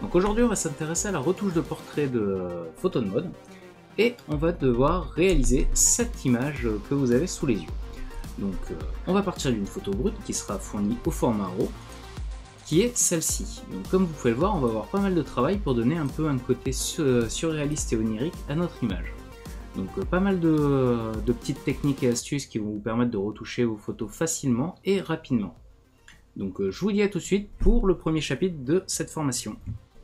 Donc aujourd'hui on va s'intéresser à la retouche de portrait de photo de mode et on va devoir réaliser cette image que vous avez sous les yeux. Donc on va partir d'une photo brute qui sera fournie au format RAW, qui est celle-ci. Donc comme vous pouvez le voir, on va avoir pas mal de travail pour donner un peu un côté surréaliste et onirique à notre image. Donc pas mal de petites techniques et astuces qui vont vous permettre de retoucher vos photos facilement et rapidement. Donc je vous dis à tout de suite pour le premier chapitre de cette formation.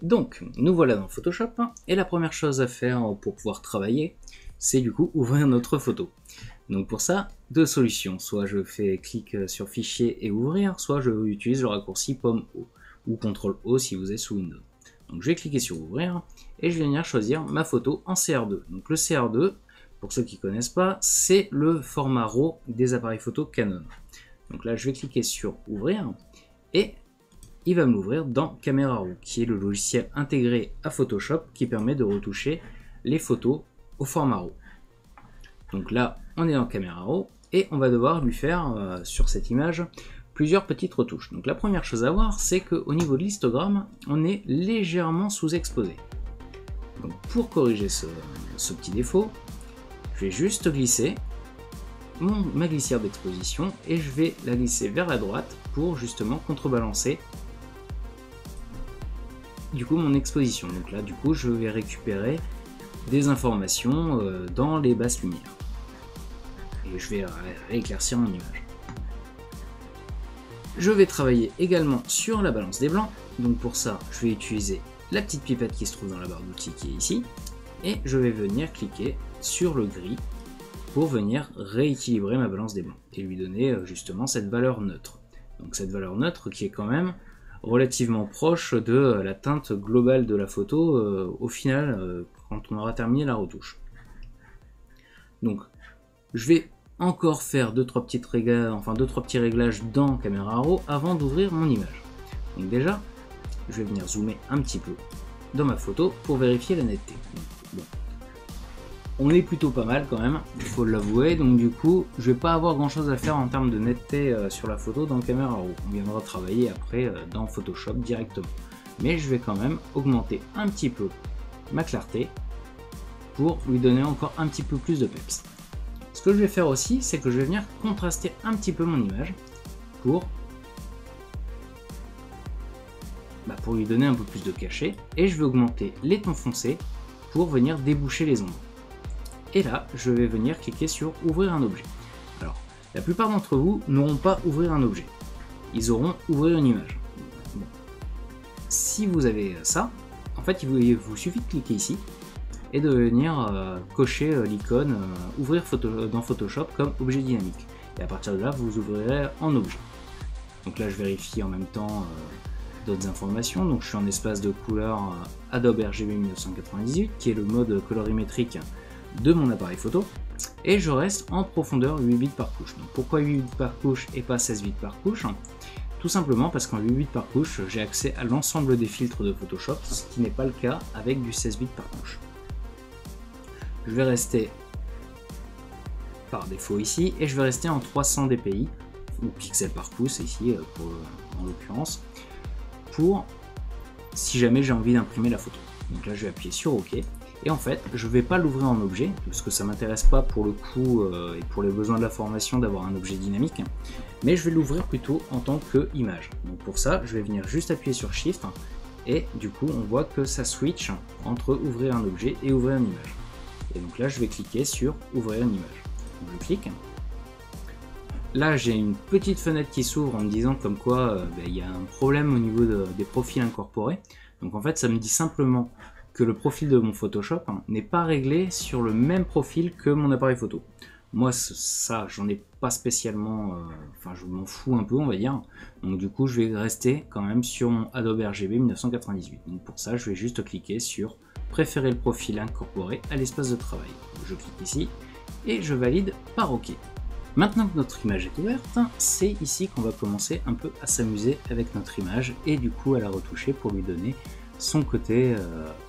Donc nous voilà dans Photoshop et la première chose à faire pour pouvoir travailler, c'est du coup ouvrir notre photo. Donc pour ça, deux solutions, soit je fais clic sur fichier et ouvrir, soit je utilise le raccourci pomme O ou CTRL O si vous êtes sous Windows. Donc je vais cliquer sur ouvrir et je vais venir choisir ma photo en CR2. Donc le CR2, pour ceux qui ne connaissent pas, c'est le format RAW des appareils photo Canon. Donc là je vais cliquer sur ouvrir et il va m'ouvrir dans Camera Raw, qui est le logiciel intégré à Photoshop qui permet de retoucher les photos au format RAW. Donc là on est dans Camera Raw et on va devoir lui faire sur cette image plusieurs petites retouches. Donc la première chose à voir, c'est qu'au niveau de l'histogramme, on est légèrement sous-exposé. Donc pour corriger ce petit défaut, je vais juste glisser ma glissière d'exposition et je vais la glisser vers la droite pour justement contrebalancer du coup mon exposition. Donc là du coup je vais récupérer des informations dans les basses lumières et je vais rééclaircir mon image. Je vais travailler également sur la balance des blancs. Donc pour ça je vais utiliser la petite pipette qui se trouve dans la barre d'outils qui est ici et je vais venir cliquer sur le gris pour venir rééquilibrer ma balance des blancs et lui donner justement cette valeur neutre. Donc cette valeur neutre qui est quand même relativement proche de la teinte globale de la photo au final quand on aura terminé la retouche. Donc je vais encore faire deux trois petits réglages dans Camera Raw avant d'ouvrir mon image. Donc déjà je vais venir zoomer un petit peu dans ma photo pour vérifier la netteté. Donc, bon. On est plutôt pas mal quand même, il faut l'avouer, donc du coup je vais pas avoir grand chose à faire en termes de netteté sur la photo dans Camera Raw. On viendra travailler après dans Photoshop directement. Mais je vais quand même augmenter un petit peu ma clarté pour lui donner encore un petit peu plus de peps. Ce que je vais faire aussi, c'est que je vais venir contraster un petit peu mon image pour lui donner un peu plus de cachet, et je vais augmenter les tons foncés pour venir déboucher les ombres. Et là, je vais venir cliquer sur ouvrir un objet. Alors, la plupart d'entre vous n'auront pas ouvrir un objet, ils auront ouvrir une image. Bon. Si vous avez ça, en fait, il vous suffit de cliquer ici et de venir cocher l'icône ouvrir dans Photoshop comme objet dynamique. Et à partir de là, vous ouvrirez en objet. Donc là, je vérifie en même temps d'autres informations. Donc je suis en espace de couleur Adobe RGB 1998, qui est le mode colorimétrique de mon appareil photo. Et je reste en profondeur 8 bits par couche. Donc pourquoi 8 bits par couche et pas 16 bits par couche? Tout simplement parce qu'en 8 bits par couche, j'ai accès à l'ensemble des filtres de Photoshop, ce qui n'est pas le cas avec du 16 bits par couche. Je vais rester par défaut ici et je vais rester en 300 dpi ou pixels par pouce ici en l'occurrence, pour si jamais j'ai envie d'imprimer la photo. Donc là je vais appuyer sur OK et en fait je vais pas l'ouvrir en objet parce que ça m'intéresse pas pour le coup et pour les besoins de la formation d'avoir un objet dynamique, mais je vais l'ouvrir plutôt en tant que image. Donc pour ça je vais venir juste appuyer sur Shift et du coup on voit que ça switch entre ouvrir un objet et ouvrir une image. Et donc là je vais cliquer sur ouvrir une image. Donc je clique. Là j'ai une petite fenêtre qui s'ouvre en me disant comme quoi il y a un problème au niveau des profils incorporés. Donc en fait ça me dit simplement que le profil de mon Photoshop n'est pas réglé sur le même profil que mon appareil photo. Moi ça j'en ai pas spécialement, je m'en fous un peu on va dire. Donc du coup je vais rester quand même sur mon Adobe RGB 1998. Donc pour ça je vais juste cliquer sur préférer le profil incorporé à l'espace de travail. Je clique ici et je valide par OK. Maintenant que notre image est ouverte, c'est ici qu'on va commencer un peu à s'amuser avec notre image et du coup à la retoucher pour lui donner son côté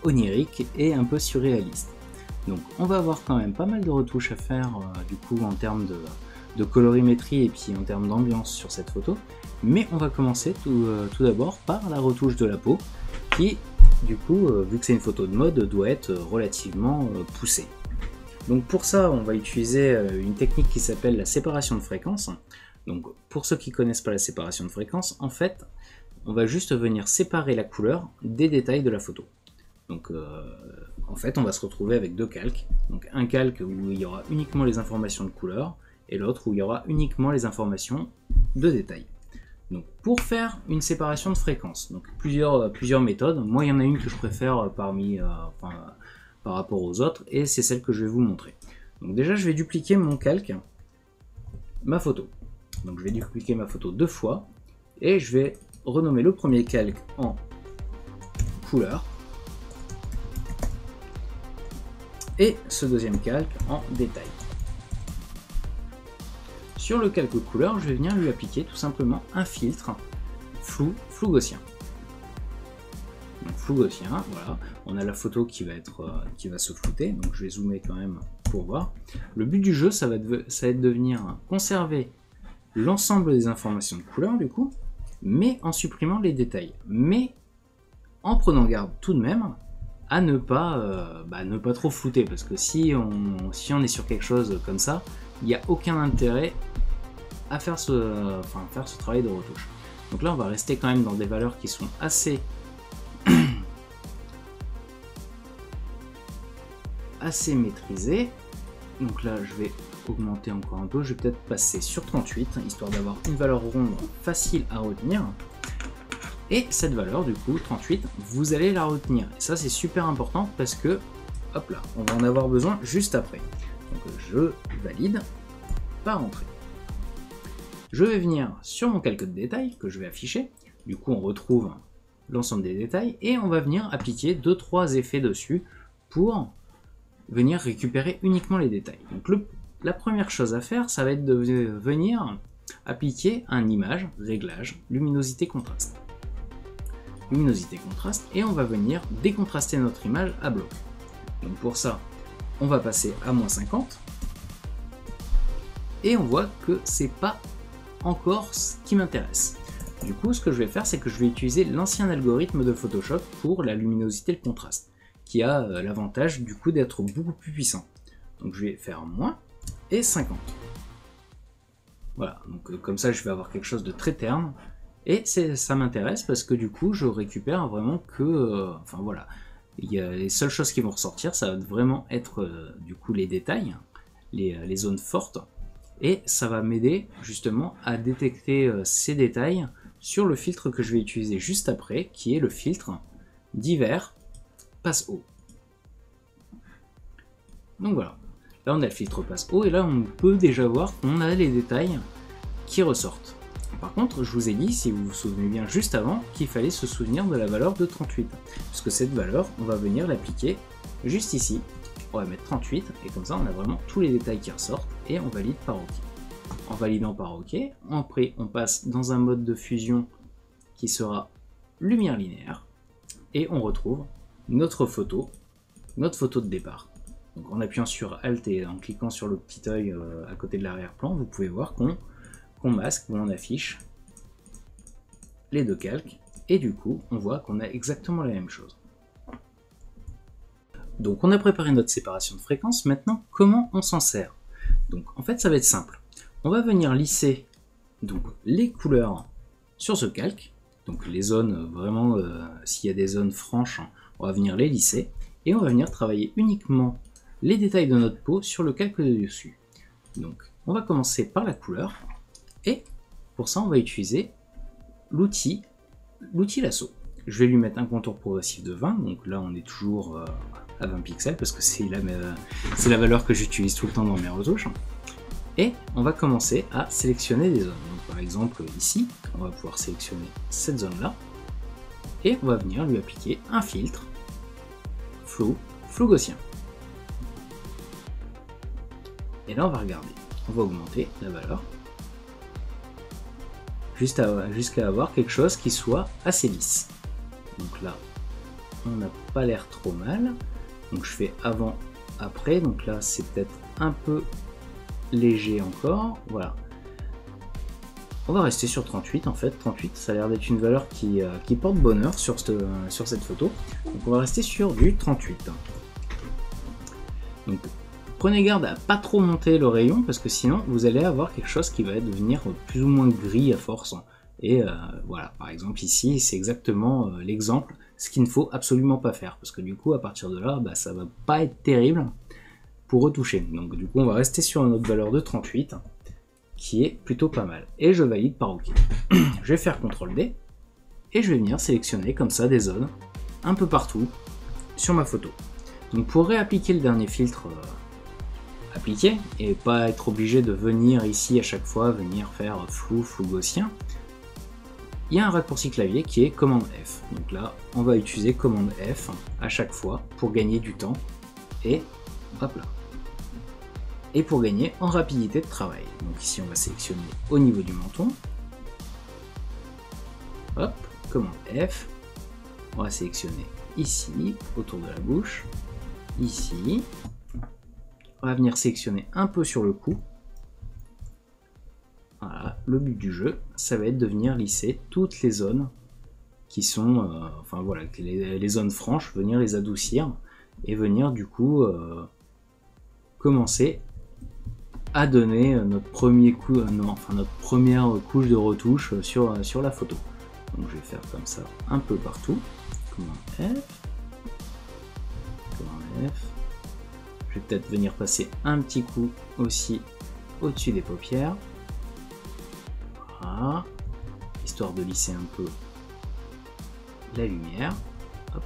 onirique et un peu surréaliste. Donc on va avoir quand même pas mal de retouches à faire du coup en termes de colorimétrie et puis en termes d'ambiance sur cette photo, mais on va commencer tout d'abord par la retouche de la peau qui du coup, vu que c'est une photo de mode, doit être relativement poussée. Donc pour ça, on va utiliser une technique qui s'appelle la séparation de fréquence. Donc pour ceux qui ne connaissent pas la séparation de fréquence, en fait, on va juste venir séparer la couleur des détails de la photo. Donc en fait, on va se retrouver avec deux calques. Donc un calque où il y aura uniquement les informations de couleur et l'autre où il y aura uniquement les informations de détails. Donc pour faire une séparation de fréquence, donc plusieurs méthodes. Moi, il y en a une que je préfère par rapport aux autres, et c'est celle que je vais vous montrer. Donc déjà, je vais dupliquer mon calque, ma photo. Donc je vais dupliquer ma photo 2 fois, et je vais renommer le premier calque en couleur, et ce deuxième calque en détail. Sur le calque couleur, je vais venir lui appliquer tout simplement un filtre flou gaussien. Donc flou gaussien, voilà, on a la photo qui va se flouter, donc je vais zoomer quand même pour voir. Le but du jeu, ça va être de venir conserver l'ensemble des informations de couleur du coup, mais en supprimant les détails, mais en prenant garde tout de même à ne pas trop flouter, parce que si on est sur quelque chose comme ça, il n'y a aucun intérêt à faire ce travail de retouche. Donc là, on va rester quand même dans des valeurs qui sont assez maîtrisées. Donc là, je vais augmenter encore un peu. Je vais peut-être passer sur 38, histoire d'avoir une valeur ronde facile à retenir. Et cette valeur, du coup, 38, vous allez la retenir. Et ça, c'est super important parce que, hop là, on va en avoir besoin juste après. Donc je valide, pas rentrer. Je vais venir sur mon calque de détail que je vais afficher. Du coup, on retrouve l'ensemble des détails et on va venir appliquer 2-3 effets dessus pour venir récupérer uniquement les détails. Donc la première chose à faire, ça va être de venir appliquer un image, réglage, luminosité, contraste. Luminosité, contraste, et on va venir décontraster notre image à bloc. Donc pour ça, on va passer à -50 et on voit que c'est pas encore ce qui m'intéresse. Du coup, ce que je vais faire, c'est que je vais utiliser l'ancien algorithme de Photoshop pour la luminosité et le contraste, qui a l'avantage du coup d'être beaucoup plus puissant. Donc je vais faire moins et 50. Voilà, donc comme ça je vais avoir quelque chose de très terne, et ça m'intéresse parce que du coup je récupère vraiment que, voilà, les seules choses qui vont ressortir, ça va vraiment être du coup les détails, les zones fortes, et ça va m'aider justement à détecter ces détails sur le filtre que je vais utiliser juste après, qui est le filtre divers passe haut. Donc voilà, là on a le filtre passe haut, et là on peut déjà voir qu'on a les détails qui ressortent. Par contre, je vous ai dit, si vous vous souvenez bien juste avant, qu'il fallait se souvenir de la valeur de 38, puisque cette valeur, on va venir l'appliquer juste ici. On va mettre 38, et comme ça on a vraiment tous les détails qui ressortent, et on valide par OK. En validant par OK, après on passe dans un mode de fusion qui sera lumière linéaire, et on retrouve notre photo de départ. Donc en appuyant sur Alt et en cliquant sur le petit œil à côté de l'arrière-plan, vous pouvez voir qu'on masque, où on affiche les deux calques, et du coup on voit qu'on a exactement la même chose. Donc on a préparé notre séparation de fréquence, maintenant comment on s'en sert? Donc en fait ça va être simple, on va venir lisser donc les couleurs sur ce calque, donc les zones vraiment, s'il y a des zones franches, on va venir les lisser, et on va venir travailler uniquement les détails de notre peau sur le calque de dessus. Donc on va commencer par la couleur, et pour ça on va utiliser l'outil lasso. Je vais lui mettre un contour progressif de 20, donc là on est toujours à 20 pixels parce que c'est la valeur que j'utilise tout le temps dans mes retouches. Et on va commencer à sélectionner des zones. Donc par exemple ici, on va pouvoir sélectionner cette zone là, et on va venir lui appliquer un filtre flou gaussien. Et là on va regarder, on va augmenter la valeur jusqu'à avoir quelque chose qui soit assez lisse. Donc là, on n'a pas l'air trop mal. Donc je fais avant, après. Donc là, c'est peut-être un peu léger encore. Voilà. On va rester sur 38 en fait. 38, ça a l'air d'être une valeur qui porte bonheur sur cette photo. Donc on va rester sur du 38. Donc prenez garde à pas trop monter le rayon parce que sinon vous allez avoir quelque chose qui va devenir plus ou moins gris à force. Et voilà, par exemple ici c'est exactement l'exemple, ce qu'il ne faut absolument pas faire parce que du coup à partir de là ça va pas être terrible pour retoucher. Donc du coup on va rester sur notre valeur de 38 qui est plutôt pas mal. Et je valide par OK. Je vais faire CTRL D et je vais venir sélectionner comme ça des zones un peu partout sur ma photo. Donc pour réappliquer le dernier filtre appliqué et pas être obligé de venir ici à chaque fois, venir faire flou gaussien, il y a un raccourci clavier qui est commande F. Donc là on va utiliser commande F à chaque fois pour gagner du temps et hop là. Et pour gagner en rapidité de travail. Donc ici on va sélectionner au niveau du menton. Hop, commande F. On va sélectionner ici, autour de la bouche. Ici. On va venir sélectionner un peu sur le cou. Voilà, le but du jeu, ça va être de venir lisser toutes les zones qui sont, enfin voilà, les zones franches, venir les adoucir et venir du coup commencer à donner notre premier coup, notre première couche de retouche sur la photo. Donc je vais faire comme ça un peu partout. Commande F. Commande F. Je vais peut-être venir passer un petit coup aussi au-dessus des paupières. Voilà. Histoire de lisser un peu la lumière. Hop.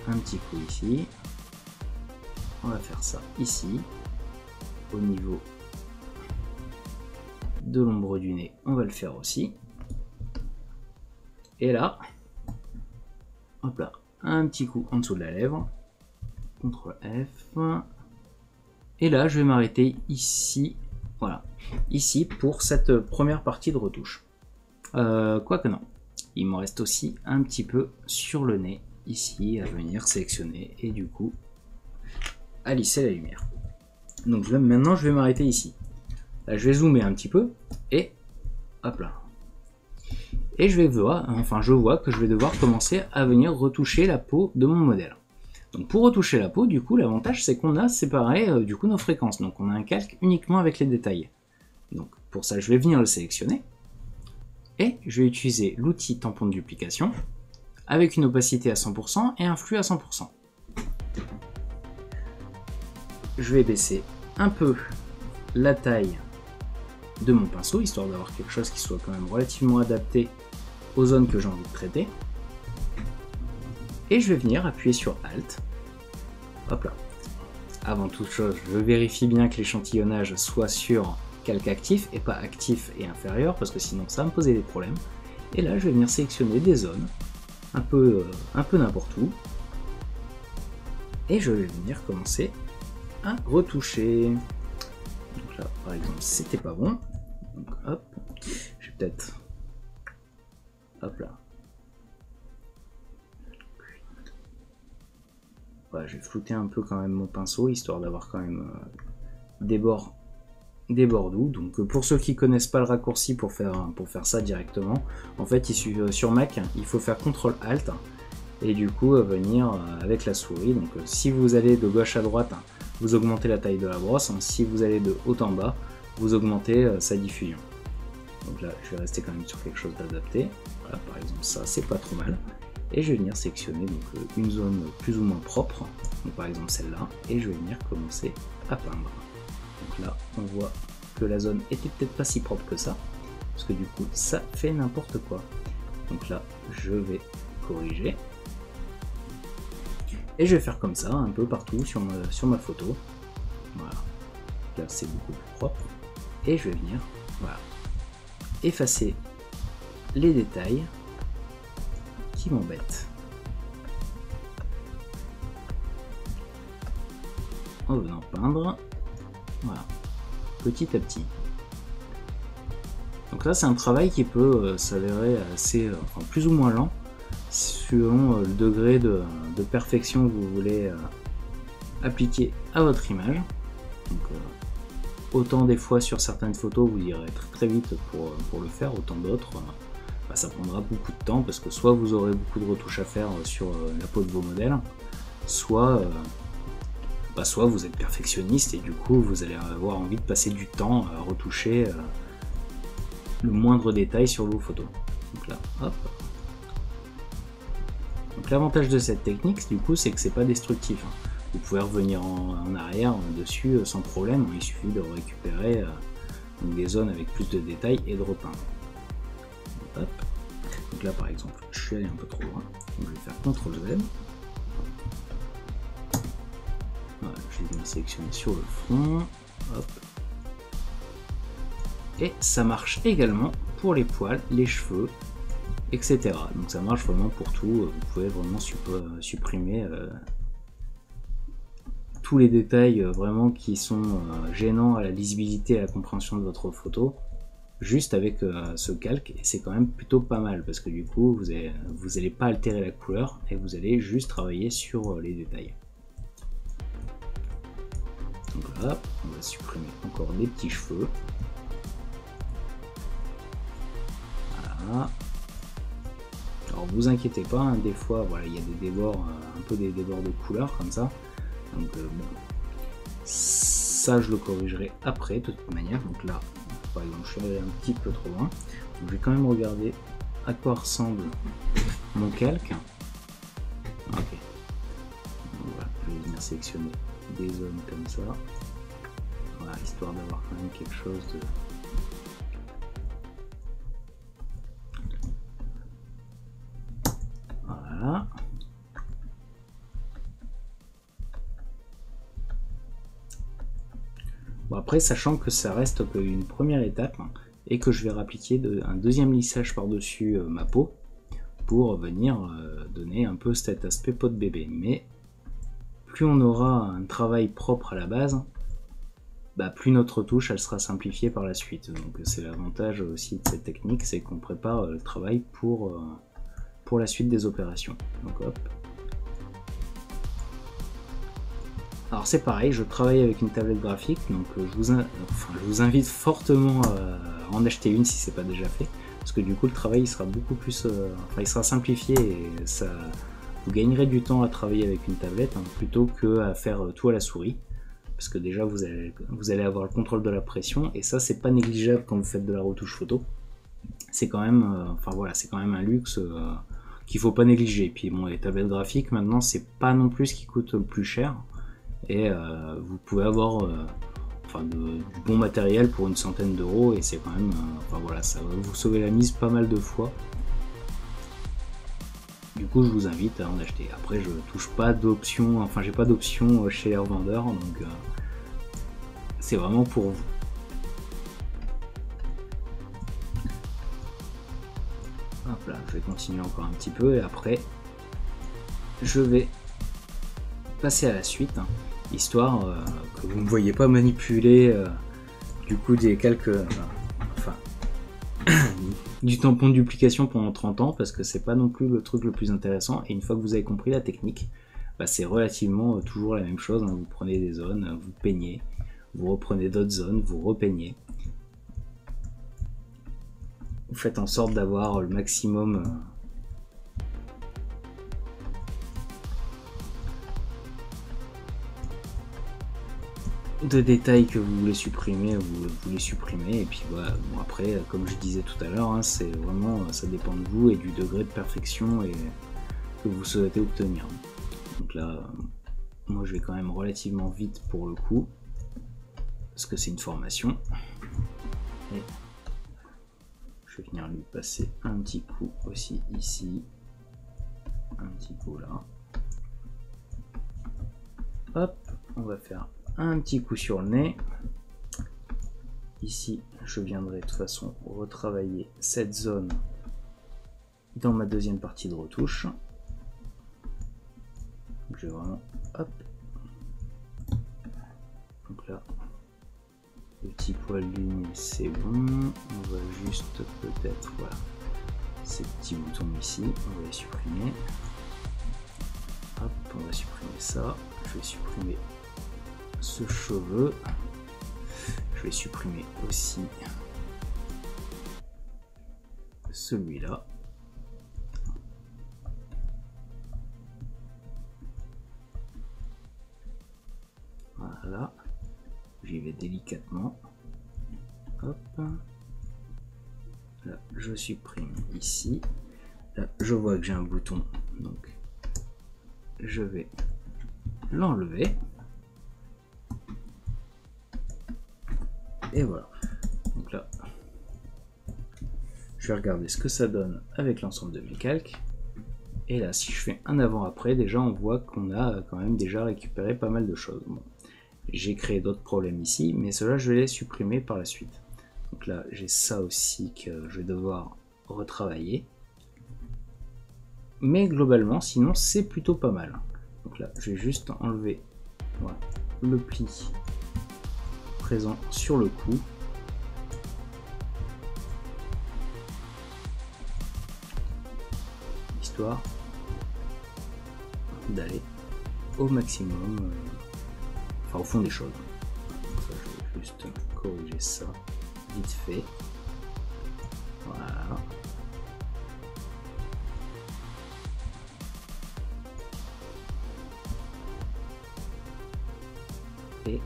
Un petit coup ici. On va faire ça ici. Au niveau de l'ombre du nez, on va le faire aussi. Et là, hop là, un petit coup en dessous de la lèvre. CTRL F. Et là, je vais m'arrêter ici. Voilà, ici pour cette première partie de retouche. Quoique non, il m'en reste aussi un petit peu sur le nez, ici, à venir sélectionner et du coup, à lisser la lumière. Donc là, maintenant je vais m'arrêter ici. Là je vais zoomer un petit peu et hop là. Et je vois que je vais devoir commencer à venir retoucher la peau de mon modèle. Donc pour retoucher la peau, du coup l'avantage c'est qu'on a séparé du coup nos fréquences. Donc on a un calque uniquement avec les détails. Donc pour ça je vais venir le sélectionner. Et je vais utiliser l'outil tampon de duplication avec une opacité à 100% et un flux à 100%. Je vais baisser un peu la taille de mon pinceau, histoire d'avoir quelque chose qui soit quand même relativement adapté aux zones que j'ai envie de traiter. Et je vais venir appuyer sur Alt. Hop là. Avant toute chose, je vérifie bien que l'échantillonnage soit sur calque actif et pas actif et inférieur, parce que sinon ça va me poser des problèmes. Et là, je vais venir sélectionner des zones, un peu n'importe où. Et je vais venir commencer à retoucher. Donc là par exemple c'était pas bon, donc hop, je vais peut-être, hop là, voilà, je vais flouter un peu quand même mon pinceau histoire d'avoir quand même des bords doux. Donc pour ceux qui connaissent pas le raccourci pour faire ça directement, en fait sur Mac il faut faire CTRL ALT et du coup venir avec la souris. Donc si vous allez de gauche à droite, vous augmentez la taille de la brosse. Si vous allez de haut en bas, vous augmentez sa diffusion. Donc là, je vais rester quand même sur quelque chose d'adapté. Voilà, par exemple, ça, c'est pas trop mal. Et je vais venir sélectionner donc, une zone plus ou moins propre. Donc par exemple celle-là. Et je vais venir commencer à peindre. Donc là, on voit que la zone était peut-être pas si propre que ça. Parce que du coup, ça fait n'importe quoi. Donc là, je vais corriger. Et je vais faire comme ça, un peu partout sur ma photo. Voilà. Là, c'est beaucoup plus propre. Et je vais venir, voilà, effacer les détails qui m'embêtent. En venant peindre, voilà, petit à petit. Donc là, c'est un travail qui peut s'avérer assez, plus ou moins lent, selon le degré de perfection que vous voulez appliquer à votre image. Donc, autant des fois sur certaines photos vous irez très vite pour le faire, autant d'autres ça prendra beaucoup de temps parce que soit vous aurez beaucoup de retouches à faire sur la peau de vos modèles, soit vous êtes perfectionniste et du coup vous allez avoir envie de passer du temps à retoucher le moindre détail sur vos photos. Donc là, hop. Donc l'avantage de cette technique, du coup, c'est que c'est pas destructif. Vous pouvez revenir en arrière dessus sans problème. Il suffit de récupérer des zones avec plus de détails et de repeindre. Hop. Donc là, par exemple, je suis allé un peu trop loin. Donc je vais faire CTRL Z. Voilà, je vais bien sélectionner sur le front. Hop. Et ça marche également pour les poils, les cheveux, etc. Donc ça marche vraiment pour tout. Vous pouvez vraiment supprimer tous les détails vraiment qui sont gênants à la lisibilité et à la compréhension de votre photo, juste avec ce calque. Et c'est quand même plutôt pas mal parce que du coup vous allez pas altérer la couleur et vous allez juste travailler sur les détails. Donc là, on va supprimer encore des petits cheveux. Voilà. Alors vous inquiétez pas, hein, des fois voilà, il y a des débords, un peu des débords de couleur comme ça. Donc bon, ça je le corrigerai après de toute manière. Donc là, par exemple, je suis allé un petit peu trop loin. Donc, je vais quand même regarder à quoi ressemble mon calque. Ok. Donc, voilà, je vais venir sélectionner des zones comme ça. Voilà, histoire d'avoir quand même quelque chose de... Voilà. Bon, après, sachant que ça reste qu'une première étape et que je vais appliquer un deuxième lissage par-dessus ma peau pour venir donner un peu cet aspect peau de bébé. Mais plus on aura un travail propre à la base, plus notre touche elle sera simplifiée par la suite. Donc c'est l'avantage aussi de cette technique, c'est qu'on prépare le travail pour la suite des opérations. Donc hop. Alors c'est pareil, je travaille avec une tablette graphique, donc je vous invite fortement à en acheter une si c'est pas déjà fait, parce que du coup le travail il sera beaucoup plus, il sera simplifié et ça, vous gagnerez du temps à travailler avec une tablette plutôt que à faire tout à la souris, parce que déjà vous allez avoir le contrôle de la pression et ça c'est pas négligeable quand vous faites de la retouche photo. C'est quand même, c'est quand même un luxe qu'il faut pas négliger. Et puis bon, les tablettes graphiques maintenant c'est pas non plus ce qui coûte le plus cher. Et vous pouvez avoir du bon matériel pour une centaine d'euros et c'est quand même, ça va vous sauver la mise pas mal de fois. Du coup, je vous invite à en acheter. Après, je touche pas d'options, j'ai pas d'options chez les revendeurs, donc c'est vraiment pour vous. Hop là, je vais continuer encore un petit peu et après, je vais passer à la suite. Histoire que vous ne voyez pas manipuler du coup des calques, du tampon de duplication pendant 30 ans parce que c'est pas non plus le truc le plus intéressant. Et une fois que vous avez compris la technique, c'est relativement toujours la même chose. Vous prenez des zones, vous peignez, vous reprenez d'autres zones, vous repeignez. Vous faites en sorte d'avoir le maximum de détails que vous voulez supprimer, vous les supprimez. Et puis voilà, bon, après, comme je disais tout à l'heure, c'est vraiment, ça dépend de vous et du degré de perfection que vous souhaitez obtenir. Donc là, moi je vais quand même relativement vite pour le coup, parce que c'est une formation. Et je vais venir lui passer un petit coup aussi ici, un petit coup là. Hop, on va faire un petit coup sur le nez. Ici, je viendrai de toute façon retravailler cette zone dans ma deuxième partie de retouche. Donc, je vais vraiment, hop. Donc là, le petit poil du nez, c'est bon. On va juste peut-être, voilà, ces petits boutons ici, on va les supprimer. Hop, on va supprimer ça. Je vais supprimer ce cheveu. Je je vais supprimer aussi celui-là. Voilà, j'y vais délicatement. Hop. Là, je supprime ici. Là, je vois que j'ai un bouton, donc je vais l'enlever. Et voilà. Donc là, je vais regarder ce que ça donne avec l'ensemble de mes calques. Et là, si je fais un avant-après, déjà on voit qu'on a quand même déjà récupéré pas mal de choses. Bon, j'ai créé d'autres problèmes ici, mais cela je vais les supprimer par la suite. Donc là, j'ai ça aussi que je vais devoir retravailler. Mais globalement, sinon, c'est plutôt pas mal. Donc là, je vais juste enlever voilà, le pli présent sur le cou. Histoire d'aller au maximum, enfin au fond des choses. Donc ça, je vais juste corriger ça vite fait. Voilà. Et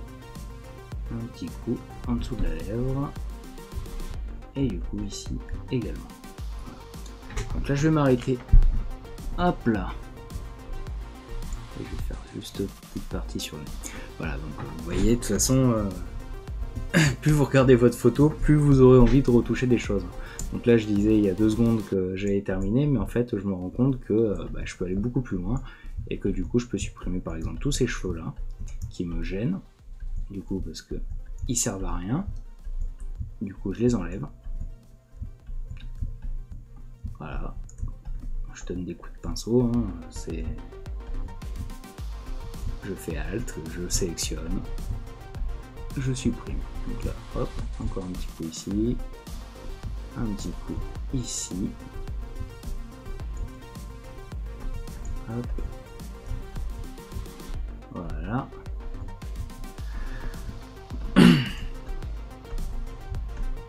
un petit coup en dessous de la lèvre. Et du coup ici également. Voilà. Donc là je vais m'arrêter. Hop là. Et je vais faire juste une petite partie sur le nez. Voilà, donc vous voyez, de toute façon, plus vous regardez votre photo, plus vous aurez envie de retoucher des choses. Donc là, je disais il y a 2 secondes que j'avais terminé, mais en fait, je me rends compte que je peux aller beaucoup plus loin et que du coup, je peux supprimer par exemple tous ces cheveux-là qui me gênent, du coup, parce que ils servent à rien. Du coup, je les enlève. Voilà. Je donne des coups de pinceau, hein, c'est... Je fais Alt, je sélectionne, je supprime. Donc là, hop, encore un petit coup ici, un petit coup ici, hop, voilà.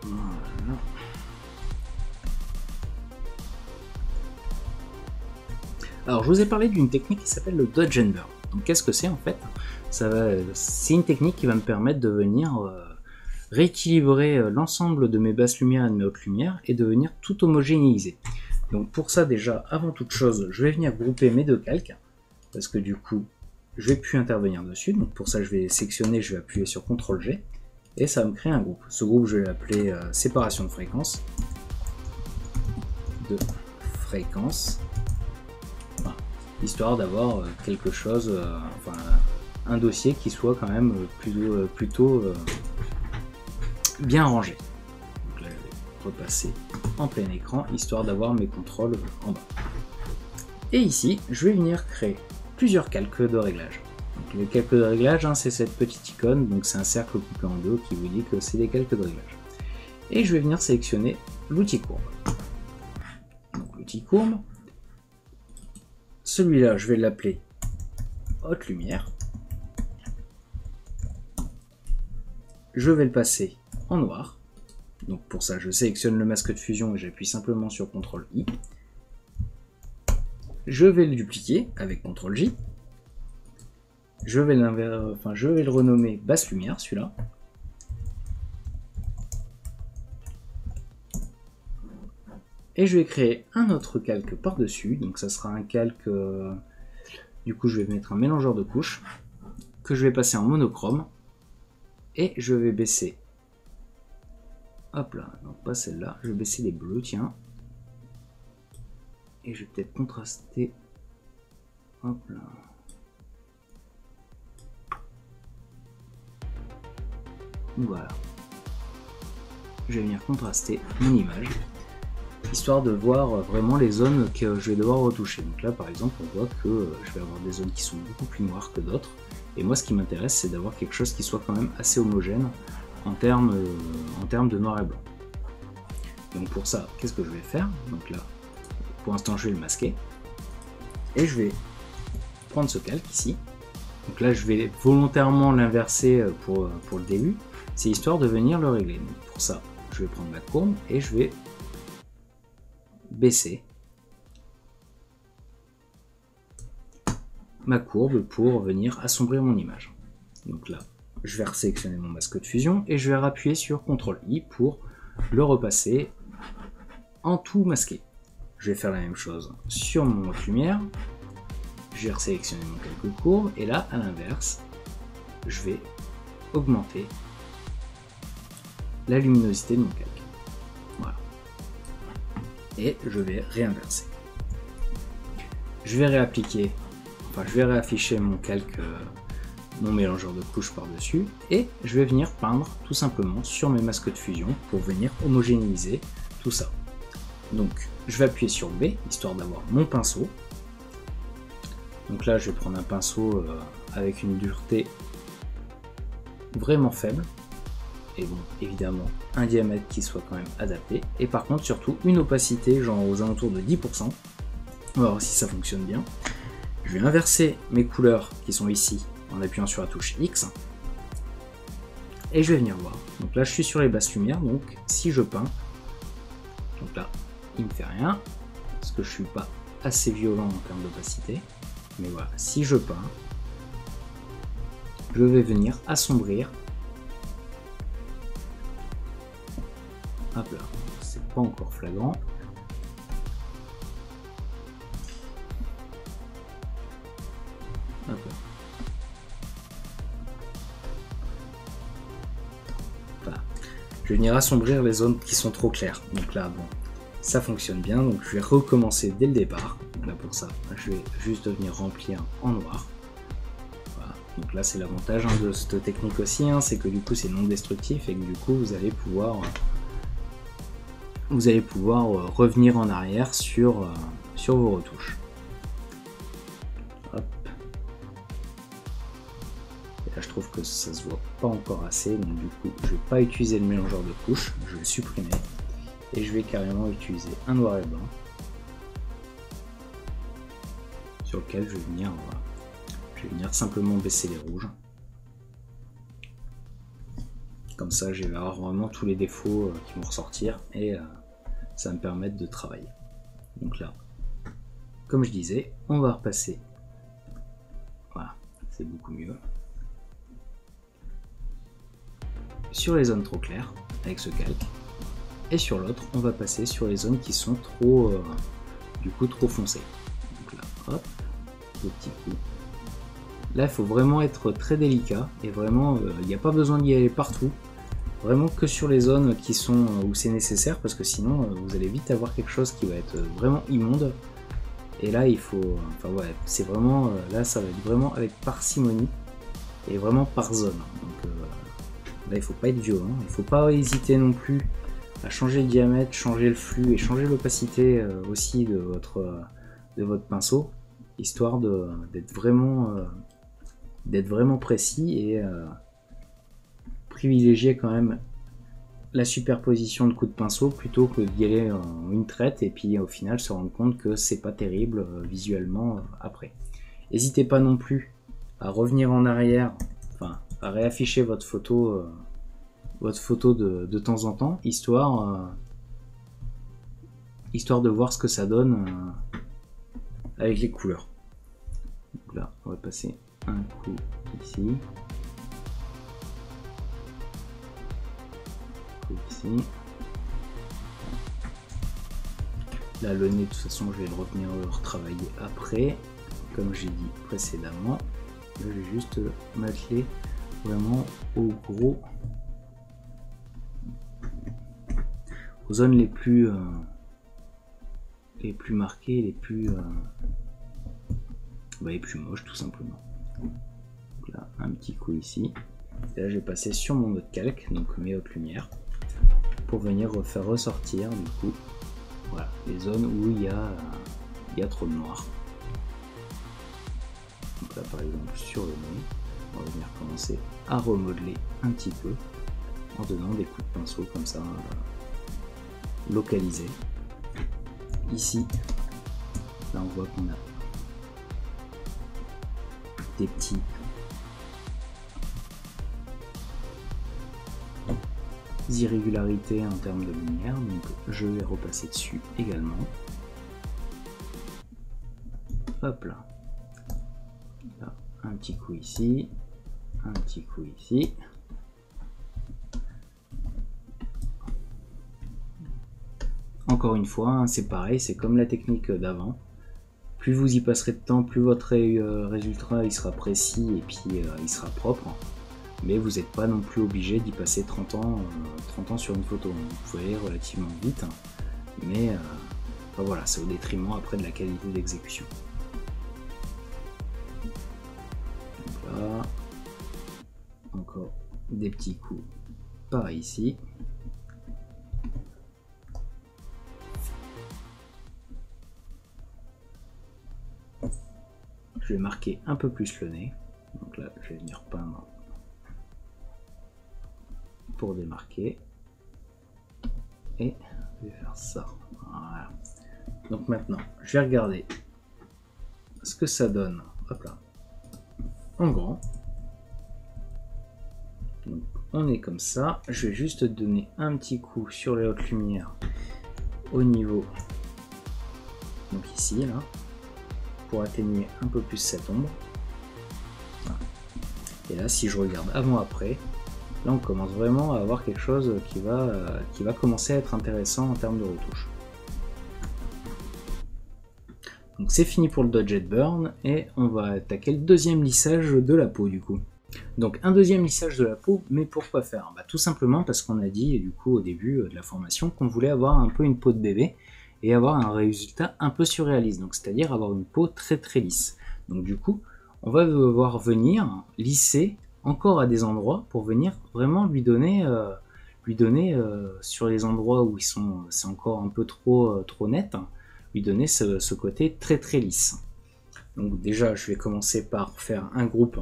Voilà. Alors, je vous ai parlé d'une technique qui s'appelle le Dodge and Burn. Donc qu'est-ce que c'est en fait? C'est une technique qui va me permettre de venir rééquilibrer l'ensemble de mes basses lumières et de mes hautes lumières et de venir tout homogénéiser. Donc pour ça déjà, avant toute chose, je vais venir grouper mes 2 calques parce que du coup, je vais plus intervenir dessus. Donc pour ça, je vais sélectionner, je vais appuyer sur CTRL G et ça va me créer un groupe. Ce groupe, je vais l'appeler séparation de fréquences. Voilà. Histoire d'avoir quelque chose, enfin un dossier qui soit quand même plutôt bien rangé. Donc là, je vais repasser en plein écran, histoire d'avoir mes contrôles en bas. Et ici, je vais venir créer plusieurs calques de réglage. Donc, les calques de réglage, hein, c'est cette petite icône, donc c'est un cercle coupé en 2 qui vous dit que c'est des calques de réglage. Et je vais venir sélectionner l'outil courbe. Donc l'outil courbe, celui-là, je vais l'appeler haute lumière. Je vais le passer en noir. Donc pour ça, je sélectionne le masque de fusion et j'appuie simplement sur CTRL-I. Je vais le dupliquer avec CTRL-J. Je vais le renommer basse lumière, celui-là. Et je vais créer un autre calque par-dessus. Donc ça sera un calque... du coup, je vais mettre un mélangeur de couches que je vais passer en monochrome. Et je vais baisser... Hop là, non pas celle-là. Je vais baisser les bleus, tiens. Et je vais peut-être contraster... Hop là... Voilà. Je vais venir contraster mon image, histoire de voir vraiment les zones que je vais devoir retoucher. Donc là par exemple on voit que je vais avoir des zones qui sont beaucoup plus noires que d'autres. Et moi ce qui m'intéresse c'est d'avoir quelque chose qui soit quand même assez homogène en termes de noir et blanc. Donc pour ça, qu'est-ce que je vais faire? Donc là, pour l'instant je vais le masquer. Et je vais prendre ce calque ici. Donc là je vais volontairement l'inverser pour le début. c'est histoire de venir le régler. Donc pour ça, je vais prendre ma courbe et je vais baisser ma courbe pour venir assombrir mon image. Donc là, je vais sélectionner mon masque de fusion et je vais appuyer sur CTRL-I pour le repasser en tout masqué. Je vais faire la même chose sur mon haute lumière. Je vais sélectionner mon calque courbe et là, à l'inverse, je vais augmenter la luminosité de mon calque. Voilà. Et je vais réinverser. Je vais réappliquer, enfin je vais réafficher mon calque, mon mélangeur de couches par-dessus, et je vais venir peindre tout simplement sur mes masques de fusion pour venir homogénéiser tout ça. Donc je vais appuyer sur B, histoire d'avoir mon pinceau. Donc là je vais prendre un pinceau avec une dureté vraiment faible. Et bon, évidemment, un diamètre qui soit quand même adapté. Et par contre, surtout, une opacité, genre aux alentours de 10%. On va voir si ça fonctionne bien. Je vais inverser mes couleurs qui sont ici en appuyant sur la touche X. Et je vais venir voir. Donc là, je suis sur les basses lumières. Donc, si je peins, donc là, il ne me fait rien. Parce que je ne suis pas assez violent en termes d'opacité. Mais voilà, si je peins, je vais venir assombrir. Hop là, c'est pas encore flagrant. Hop là. Voilà. Je vais venir assombrir les zones qui sont trop claires. Donc là, bon, ça fonctionne bien. Donc je vais recommencer dès le départ. Donc là pour ça, je vais juste venir remplir en noir. Voilà. Donc là c'est l'avantage de cette technique aussi, c'est que du coup c'est non destructif et que du coup vous allez pouvoir revenir en arrière sur vos retouches. Hop. Et là je trouve que ça se voit pas encore assez, donc du coup je vais pas utiliser le mélangeur de couches, je vais le supprimer et je vais carrément utiliser un noir et blanc sur lequel je vais venir simplement baisser les rouges. Comme ça je vais avoir vraiment tous les défauts qui vont ressortir et ça va me permettre de travailler. Donc là, comme je disais, on va repasser. Voilà, c'est beaucoup mieux. Sur les zones trop claires, avec ce calque. Et sur l'autre, on va passer sur les zones qui sont trop, trop foncées. Donc là, hop, le petit coup. Là, il faut vraiment être très délicat et vraiment, il n'y a pas besoin d'y aller partout. Vraiment que sur les zones qui sont où c'est nécessaire, parce que sinon vous allez vite avoir quelque chose qui va être vraiment immonde. Et là il faut, enfin ouais, c'est vraiment, là ça va être vraiment avec parcimonie et vraiment par zone. Donc là il faut pas être violent, il faut pas hésiter non plus à changer le diamètre, changer le flux et changer l'opacité aussi de votre pinceau, histoire d'être vraiment précis et privilégier quand même la superposition de coups de pinceau plutôt que d'y aller en une traite et puis au final se rendre compte que c'est pas terrible visuellement après. N'hésitez pas non plus à revenir en arrière, enfin à réafficher votre photo de temps en temps, histoire de voir ce que ça donne avec les couleurs. Donc là on va passer un coup ici. Ici. Là le nez de toute façon je vais le revenir retravailler après comme j'ai dit précédemment. Je vais juste m'atteler vraiment aux zones les plus marquées, les plus moches tout simplement. Donc là un petit coup ici et là je vais passer sur mon autre calque, donc mes hautes lumières, pour venir faire ressortir du coup voilà, les zones où il y a trop de noir. Donc là par exemple sur le nez, on va venir commencer à remodeler un petit peu en donnant des coups de pinceau comme ça localisés. Ici, là on voit qu'on a irrégularités en termes de lumière, donc je vais repasser dessus également. Hop là. Là, un petit coup ici, un petit coup ici. Encore une fois, hein, c'est pareil, c'est comme la technique d'avant. Plus vous y passerez de temps, plus votre résultat il sera précis et puis il sera propre. Mais vous n'êtes pas non plus obligé d'y passer 30 ans sur une photo. Vous pouvez aller relativement vite, mais enfin, voilà, c'est au détriment après de la qualité d'exécution. Là, encore des petits coups par ici. Je vais marquer un peu plus le nez. Donc là, je vais venir peindre pour démarquer. Et je vais faire ça. Voilà. Donc maintenant, je vais regarder ce que ça donne. Hop là. En grand. Donc on est comme ça. Je vais juste donner un petit coup sur les hautes lumières au niveau. Donc ici, là. Pour atténuer un peu plus cette ombre. Voilà. Et là, si je regarde avant-après, là on commence vraiment à avoir quelque chose qui va commencer à être intéressant en termes de retouche. Donc c'est fini pour le Dodge and Burn et on va attaquer le deuxième lissage de la peau du coup. Donc un deuxième lissage de la peau, mais pourquoi faire? Tout simplement parce qu'on a dit du coup au début de la formation qu'on voulait avoir un peu une peau de bébé et avoir un résultat un peu surréaliste, donc c'est-à-dire avoir une peau très très lisse. Donc du coup, on va devoir venir lisser encore à des endroits pour venir vraiment lui donner sur les endroits où c'est encore un peu trop net, lui donner ce côté très très lisse. Donc déjà, je vais commencer par faire un groupe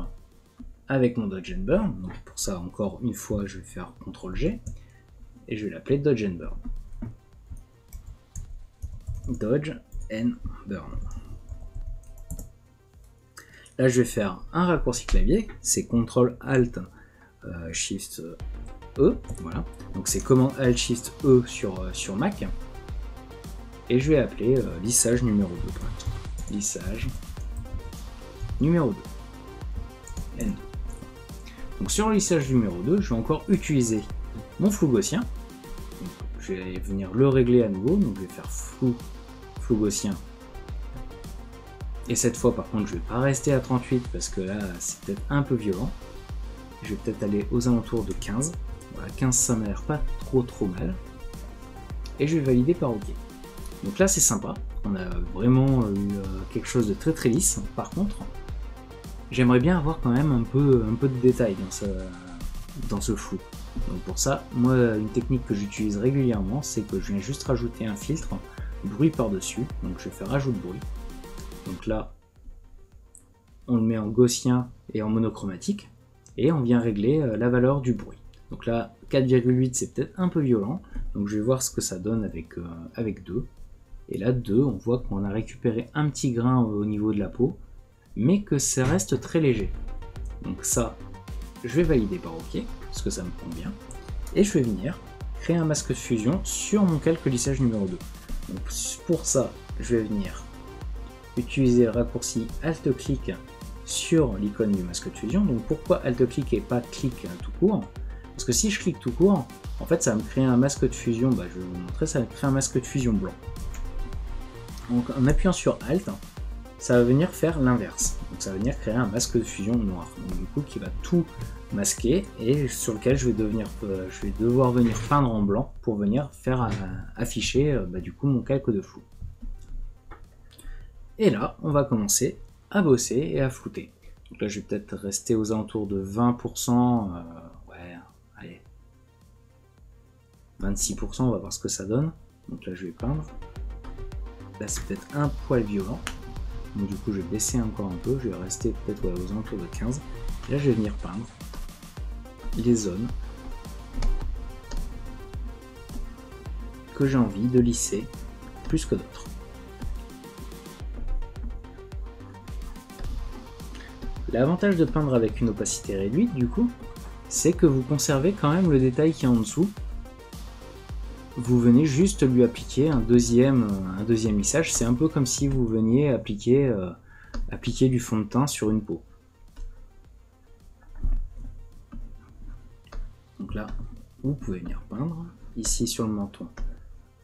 avec mon Dodge and Burn. Donc pour ça, encore une fois, je vais faire CTRL-G et je vais l'appeler Dodge and Burn. Dodge and Burn. Là, je vais faire un raccourci clavier, c'est CTRL ALT SHIFT E, voilà. Donc c'est commande ALT SHIFT E sur Mac. Et je vais appeler lissage numéro 2. Lissage numéro 2. N. Donc sur le lissage numéro 2, je vais encore utiliser mon flou gaussien. Donc, je vais venir le régler à nouveau, donc je vais faire flou gaussien. Et cette fois par contre je vais pas rester à 38 parce que là c'est peut-être un peu violent. Je vais peut-être aller aux alentours de 15. Voilà, 15 ça m'a l'air pas trop mal. Et je vais valider par OK. Donc là c'est sympa, on a vraiment eu quelque chose de très très lisse. Par contre, j'aimerais bien avoir quand même un peu de détail dans ce flou. Donc pour ça, moi une technique que j'utilise régulièrement, c'est que je viens juste rajouter un filtre bruit par-dessus. Donc je vais faire ajout de bruit. Donc là, on le met en gaussien et en monochromatique, et on vient régler la valeur du bruit. Donc là, 4,8 c'est peut-être un peu violent, donc je vais voir ce que ça donne avec 2. Et là, 2, on voit qu'on a récupéré un petit grain au niveau de la peau, mais que ça reste très léger. Donc ça, je vais valider par OK, parce que ça me convient. Et je vais venir créer un masque de fusion sur mon calque lissage numéro 2. Donc pour ça, je vais venir utiliser le raccourci Alt-clic sur l'icône du masque de fusion. Donc pourquoi Alt-clic et pas clic tout court? Parce que si je clique tout court, en fait ça va me créer un masque de fusion, je vais vous montrer, ça va créer un masque de fusion blanc. Donc en appuyant sur Alt, ça va venir faire l'inverse. Donc ça va venir créer un masque de fusion noir. Donc du coup qui va tout masquer et sur lequel je vais devoir venir peindre en blanc pour venir faire afficher du coup mon calque de flou. Et là, on va commencer à bosser et à flouter. Donc là, je vais peut-être rester aux alentours de 20%, ouais, allez, 26%, on va voir ce que ça donne. Donc là, je vais peindre. Là, c'est peut-être un poil violent. Donc du coup, je vais baisser encore un peu, je vais rester peut-être aux alentours de 15. Et là, je vais venir peindre les zones que j'ai envie de lisser plus que d'autres. L'avantage de peindre avec une opacité réduite, du coup, c'est que vous conservez quand même le détail qui est en dessous, vous venez juste lui appliquer un deuxième lissage. C'est un peu comme si vous veniez appliquer du fond de teint sur une peau. Donc là, vous pouvez venir peindre. Ici sur le menton,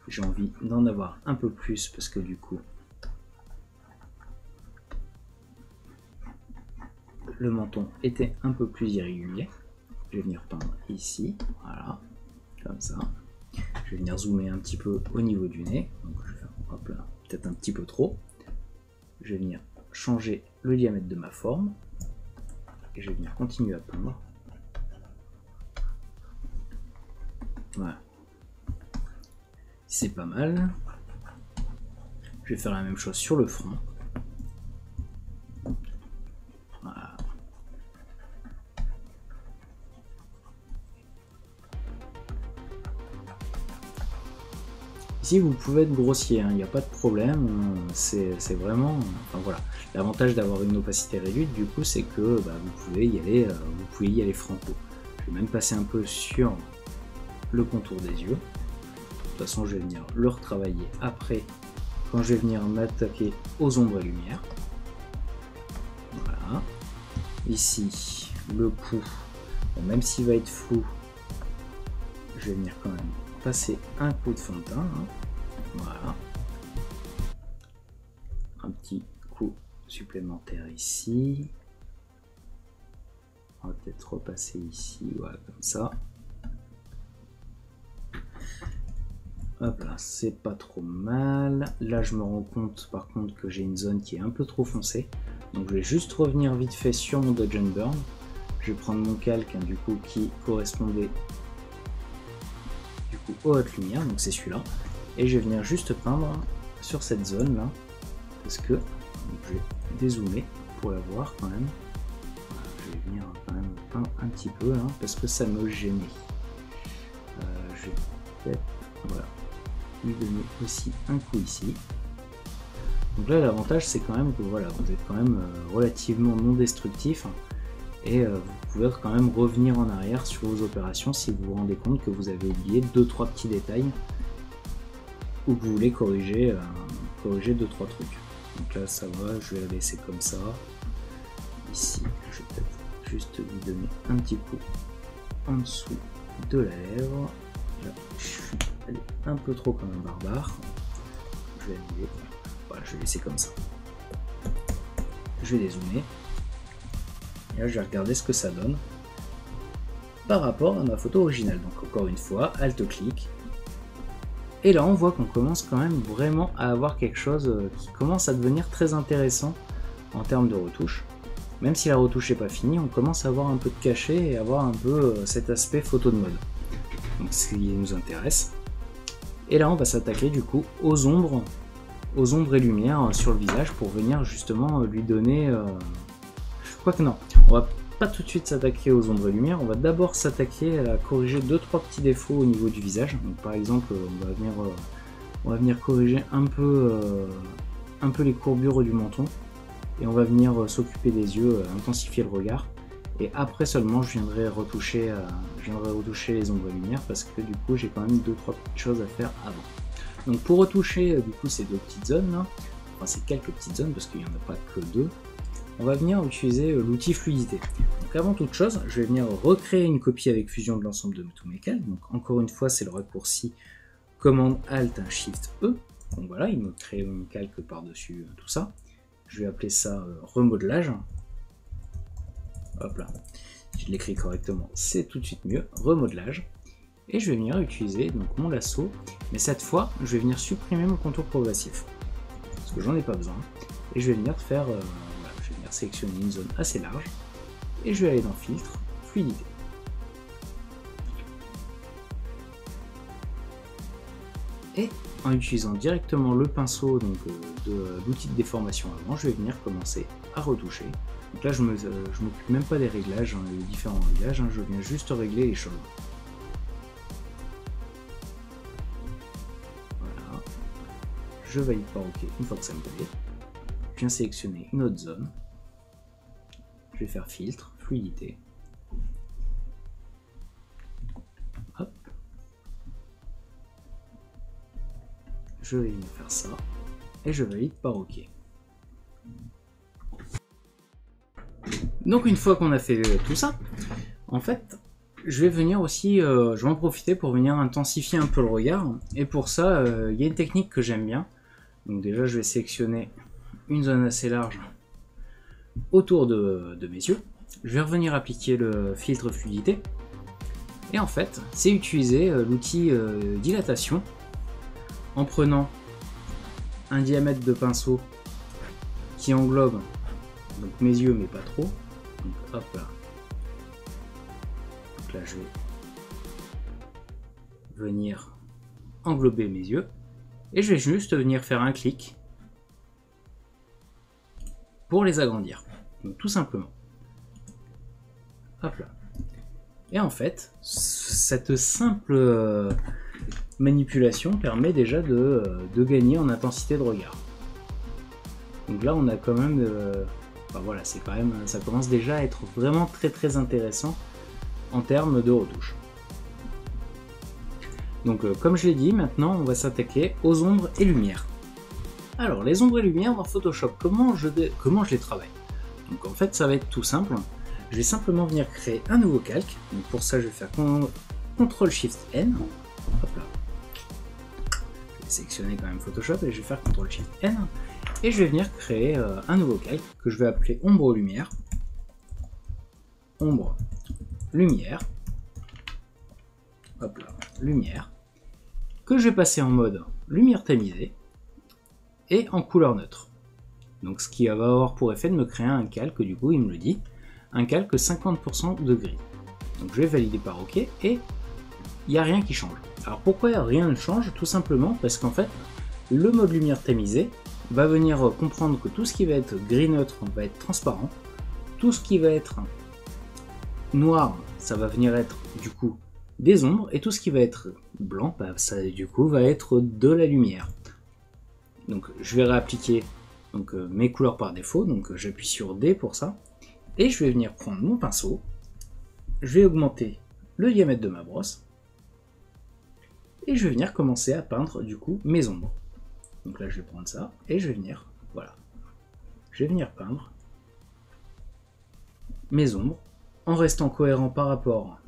j'ai envie d'en avoir un peu plus parce que du coup, le menton était un peu plus irrégulier. Je vais venir peindre ici, voilà, comme ça. Je vais venir zoomer un petit peu au niveau du nez. Donc je vais faire, hop là, peut-être un petit peu trop. Je vais venir changer le diamètre de ma forme. Et je vais venir continuer à peindre. Voilà. C'est pas mal. Je vais faire la même chose sur le front. Voilà. Ici, vous pouvez être grossier, il n'y a pas de problème. C'est vraiment... Enfin voilà. L'avantage d'avoir une opacité réduite, du coup, c'est que vous pouvez y aller franco. Je vais même passer un peu sur le contour des yeux. De toute façon, je vais venir le retravailler après, quand je vais venir m'attaquer aux ombres et lumières. Voilà. Ici, le cou, bon, même s'il va être flou, je vais venir quand même passer un coup de fond de teint. Hein. Voilà. Un petit coup supplémentaire ici. On va peut-être repasser ici, voilà, comme ça. Hop là, c'est pas trop mal. Là, je me rends compte par contre que j'ai une zone qui est un peu trop foncée. Donc je vais juste revenir vite fait sur mon Dodge and Burn. Je vais prendre mon calque, hein, du coup, qui correspondait du coup aux hautes lumières, donc c'est celui-là. Et je vais venir juste peindre sur cette zone là, parce que je vais dézoomer pour la voir quand même. Voilà, je vais venir quand même peindre un petit peu là, parce que ça me gênait. Je vais peut-être, voilà, lui donner aussi un coup ici. Donc là, l'avantage, c'est quand même que voilà, vous êtes quand même relativement non destructif, hein, et vous pouvez quand même revenir en arrière sur vos opérations si vous vous rendez compte que vous avez oublié 2-3 petits détails ou que vous voulez corriger 2-3 trucs. Donc là, ça va, je vais la laisser comme ça. Ici, je vais peut-être juste lui donner un petit coup en dessous de la lèvre. Là, je suis allé un peu trop comme un barbare. Je vais annuler. Voilà, je vais laisser comme ça. Je vais dézoomer. Et là, je vais regarder ce que ça donne par rapport à ma photo originale. Donc encore une fois, Alt-clic. Et là, on voit qu'on commence quand même vraiment à avoir quelque chose qui commence à devenir très intéressant en termes de retouche. Même si la retouche n'est pas finie, on commence à avoir un peu de cachet et avoir un peu cet aspect photo de mode. Donc ce qui nous intéresse. Et là, on va s'attaquer du coup aux ombres et lumières sur le visage pour venir justement lui donner... Quoique non, on va pas tout de suite s'attaquer aux ombres et lumières, on va d'abord s'attaquer à corriger 2-3 petits défauts au niveau du visage. Donc par exemple, on va venir corriger un peu les courbures du menton, et on va venir s'occuper des yeux, intensifier le regard. Et après seulement, je viendrai retoucher les ombres et lumières, parce que du coup, j'ai quand même 2-3 petites choses à faire avant. Donc pour retoucher du coup ces deux petites zones là, enfin ces quelques petites zones parce qu'il n'y en a pas que deux, on va venir utiliser l'outil fluidité. Donc avant toute chose, je vais venir recréer une copie avec fusion de l'ensemble de tous mes calques. Donc encore une fois, c'est le raccourci commande Alt Shift E. Donc voilà, il me crée mon calque par-dessus tout ça. Je vais appeler ça remodelage. Hop là, si je l'écris correctement, c'est tout de suite mieux. Remodelage. Et je vais venir utiliser donc mon lasso, mais cette fois je vais venir supprimer mon contour progressif parce que j'en ai pas besoin, et je vais venir faire voilà, je vais venir sélectionner une zone assez large et je vais aller dans filtre, fluidité, et en utilisant directement le pinceau donc de l'outil de déformation avant, je vais venir commencer à retoucher. Donc là je m'occupe même pas des réglages, les différents réglages, je viens juste régler les choses. Je valide par OK une fois que ça me plaît. Je viens sélectionner une autre zone. Je vais faire filtre, fluidité. Hop. je vais venir faire ça, et je valide par OK. Donc une fois qu'on a fait tout ça, en fait, je vais venir aussi, je vais en profiter pour venir intensifier un peu le regard, et pour ça, il y a une technique que j'aime bien. Donc déjà, je vais sélectionner une zone assez large autour de mes yeux. Je vais revenir appliquer le filtre fluidité, et en fait, c'est utiliser l'outil dilatation en prenant un diamètre de pinceau qui englobe donc mes yeux mais pas trop. Donc hop là. Donc là je vais venir englober mes yeux et je vais juste venir faire un clic pour les agrandir. Donc tout simplement. Hop là. Et en fait, cette simple manipulation permet déjà de gagner en intensité de regard. Donc là on a quand même enfin voilà, c'est quand même, ça commence déjà à être vraiment très intéressant en termes de retouche. Donc comme je l'ai dit, maintenant on va s'attaquer aux ombres et lumières. Alors les ombres et lumières dans Photoshop, comment je les travaille? Donc en fait ça va être tout simple. Je vais simplement venir créer un nouveau calque. Donc pour ça je vais faire CTRL SHIFT N. Hop là. Je vais sélectionner quand même Photoshop et je vais faire CTRL SHIFT N. Et je vais venir créer un nouveau calque que je vais appeler ombre lumière. Ombre lumière. Hop là, lumière. Que je vais passer en mode lumière tamisée et en couleur neutre. Donc ce qui va avoir pour effet de me créer un calque, du coup il me le dit, un calque 50% de gris. Donc je vais valider par OK et il n'y a rien qui change. Alors pourquoi rien ne change? Tout simplement parce qu'en fait le mode lumière tamisée va venir comprendre que tout ce qui va être gris neutre va être transparent, tout ce qui va être noir ça va venir être du coup des ombres et tout ce qui va être blanc bah, ça du coup va être de la lumière. Donc je vais réappliquer donc, mes couleurs par défaut, donc j'appuie sur D pour ça et je vais venir prendre mon pinceau, je vais augmenter le diamètre de ma brosse et je vais venir commencer à peindre du coup mes ombres. Donc là je vais prendre ça et je vais venir, voilà, je vais venir peindre mes ombres en restant cohérent par rapport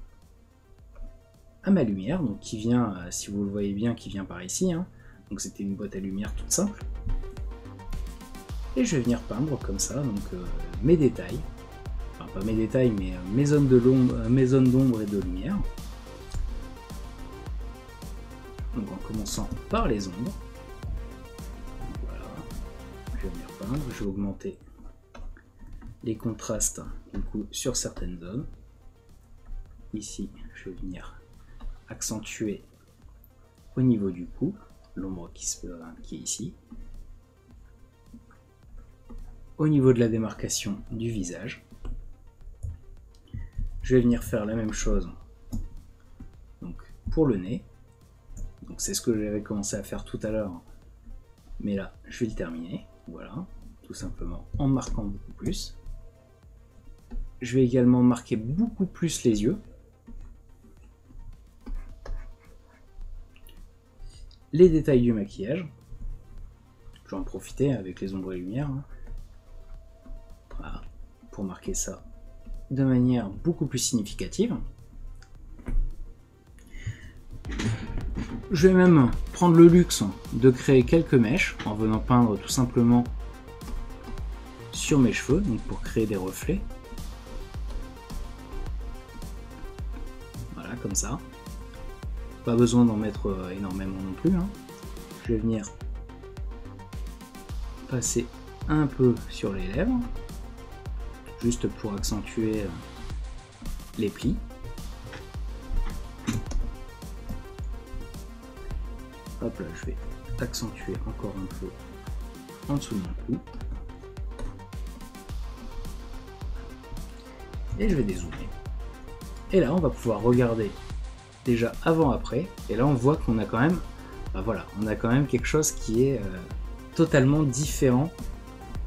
à ma lumière, donc qui vient, si vous le voyez bien, qui vient par ici, hein. Donc c'était une boîte à lumière toute simple. Et je vais venir peindre comme ça, donc mes détails, enfin pas mes détails, mais mes zones d'ombre et de lumière. Donc en commençant par les ombres. Voilà, je vais venir peindre, je vais augmenter les contrastes du coup sur certaines zones. Ici, je vais venir accentuer au niveau du cou l'ombre qui est ici. Au niveau de la démarcation du visage, je vais venir faire la même chose donc pour le nez. Donc c'est ce que j'avais commencé à faire tout à l'heure, mais là je vais le terminer. Voilà, tout simplement en marquant beaucoup plus. Je vais également marquer beaucoup plus les yeux. Les détails du maquillage. Je vais en profiter avec les ombres et lumières. Voilà, pour marquer ça de manière beaucoup plus significative. Je vais même prendre le luxe de créer quelques mèches en venant peindre tout simplement sur mes cheveux, donc pour créer des reflets. Voilà, comme ça. Pas besoin d'en mettre énormément non plus, hein. Je vais venir passer un peu sur les lèvres, juste pour accentuer les plis. Hop là, je vais accentuer encore un peu en dessous de mon cou. Et je vais dézoomer. Et là, on va pouvoir regarder déjà avant-après. Et là, on voit qu'on a quand même, bah voilà, on a quand même quelque chose qui est totalement différent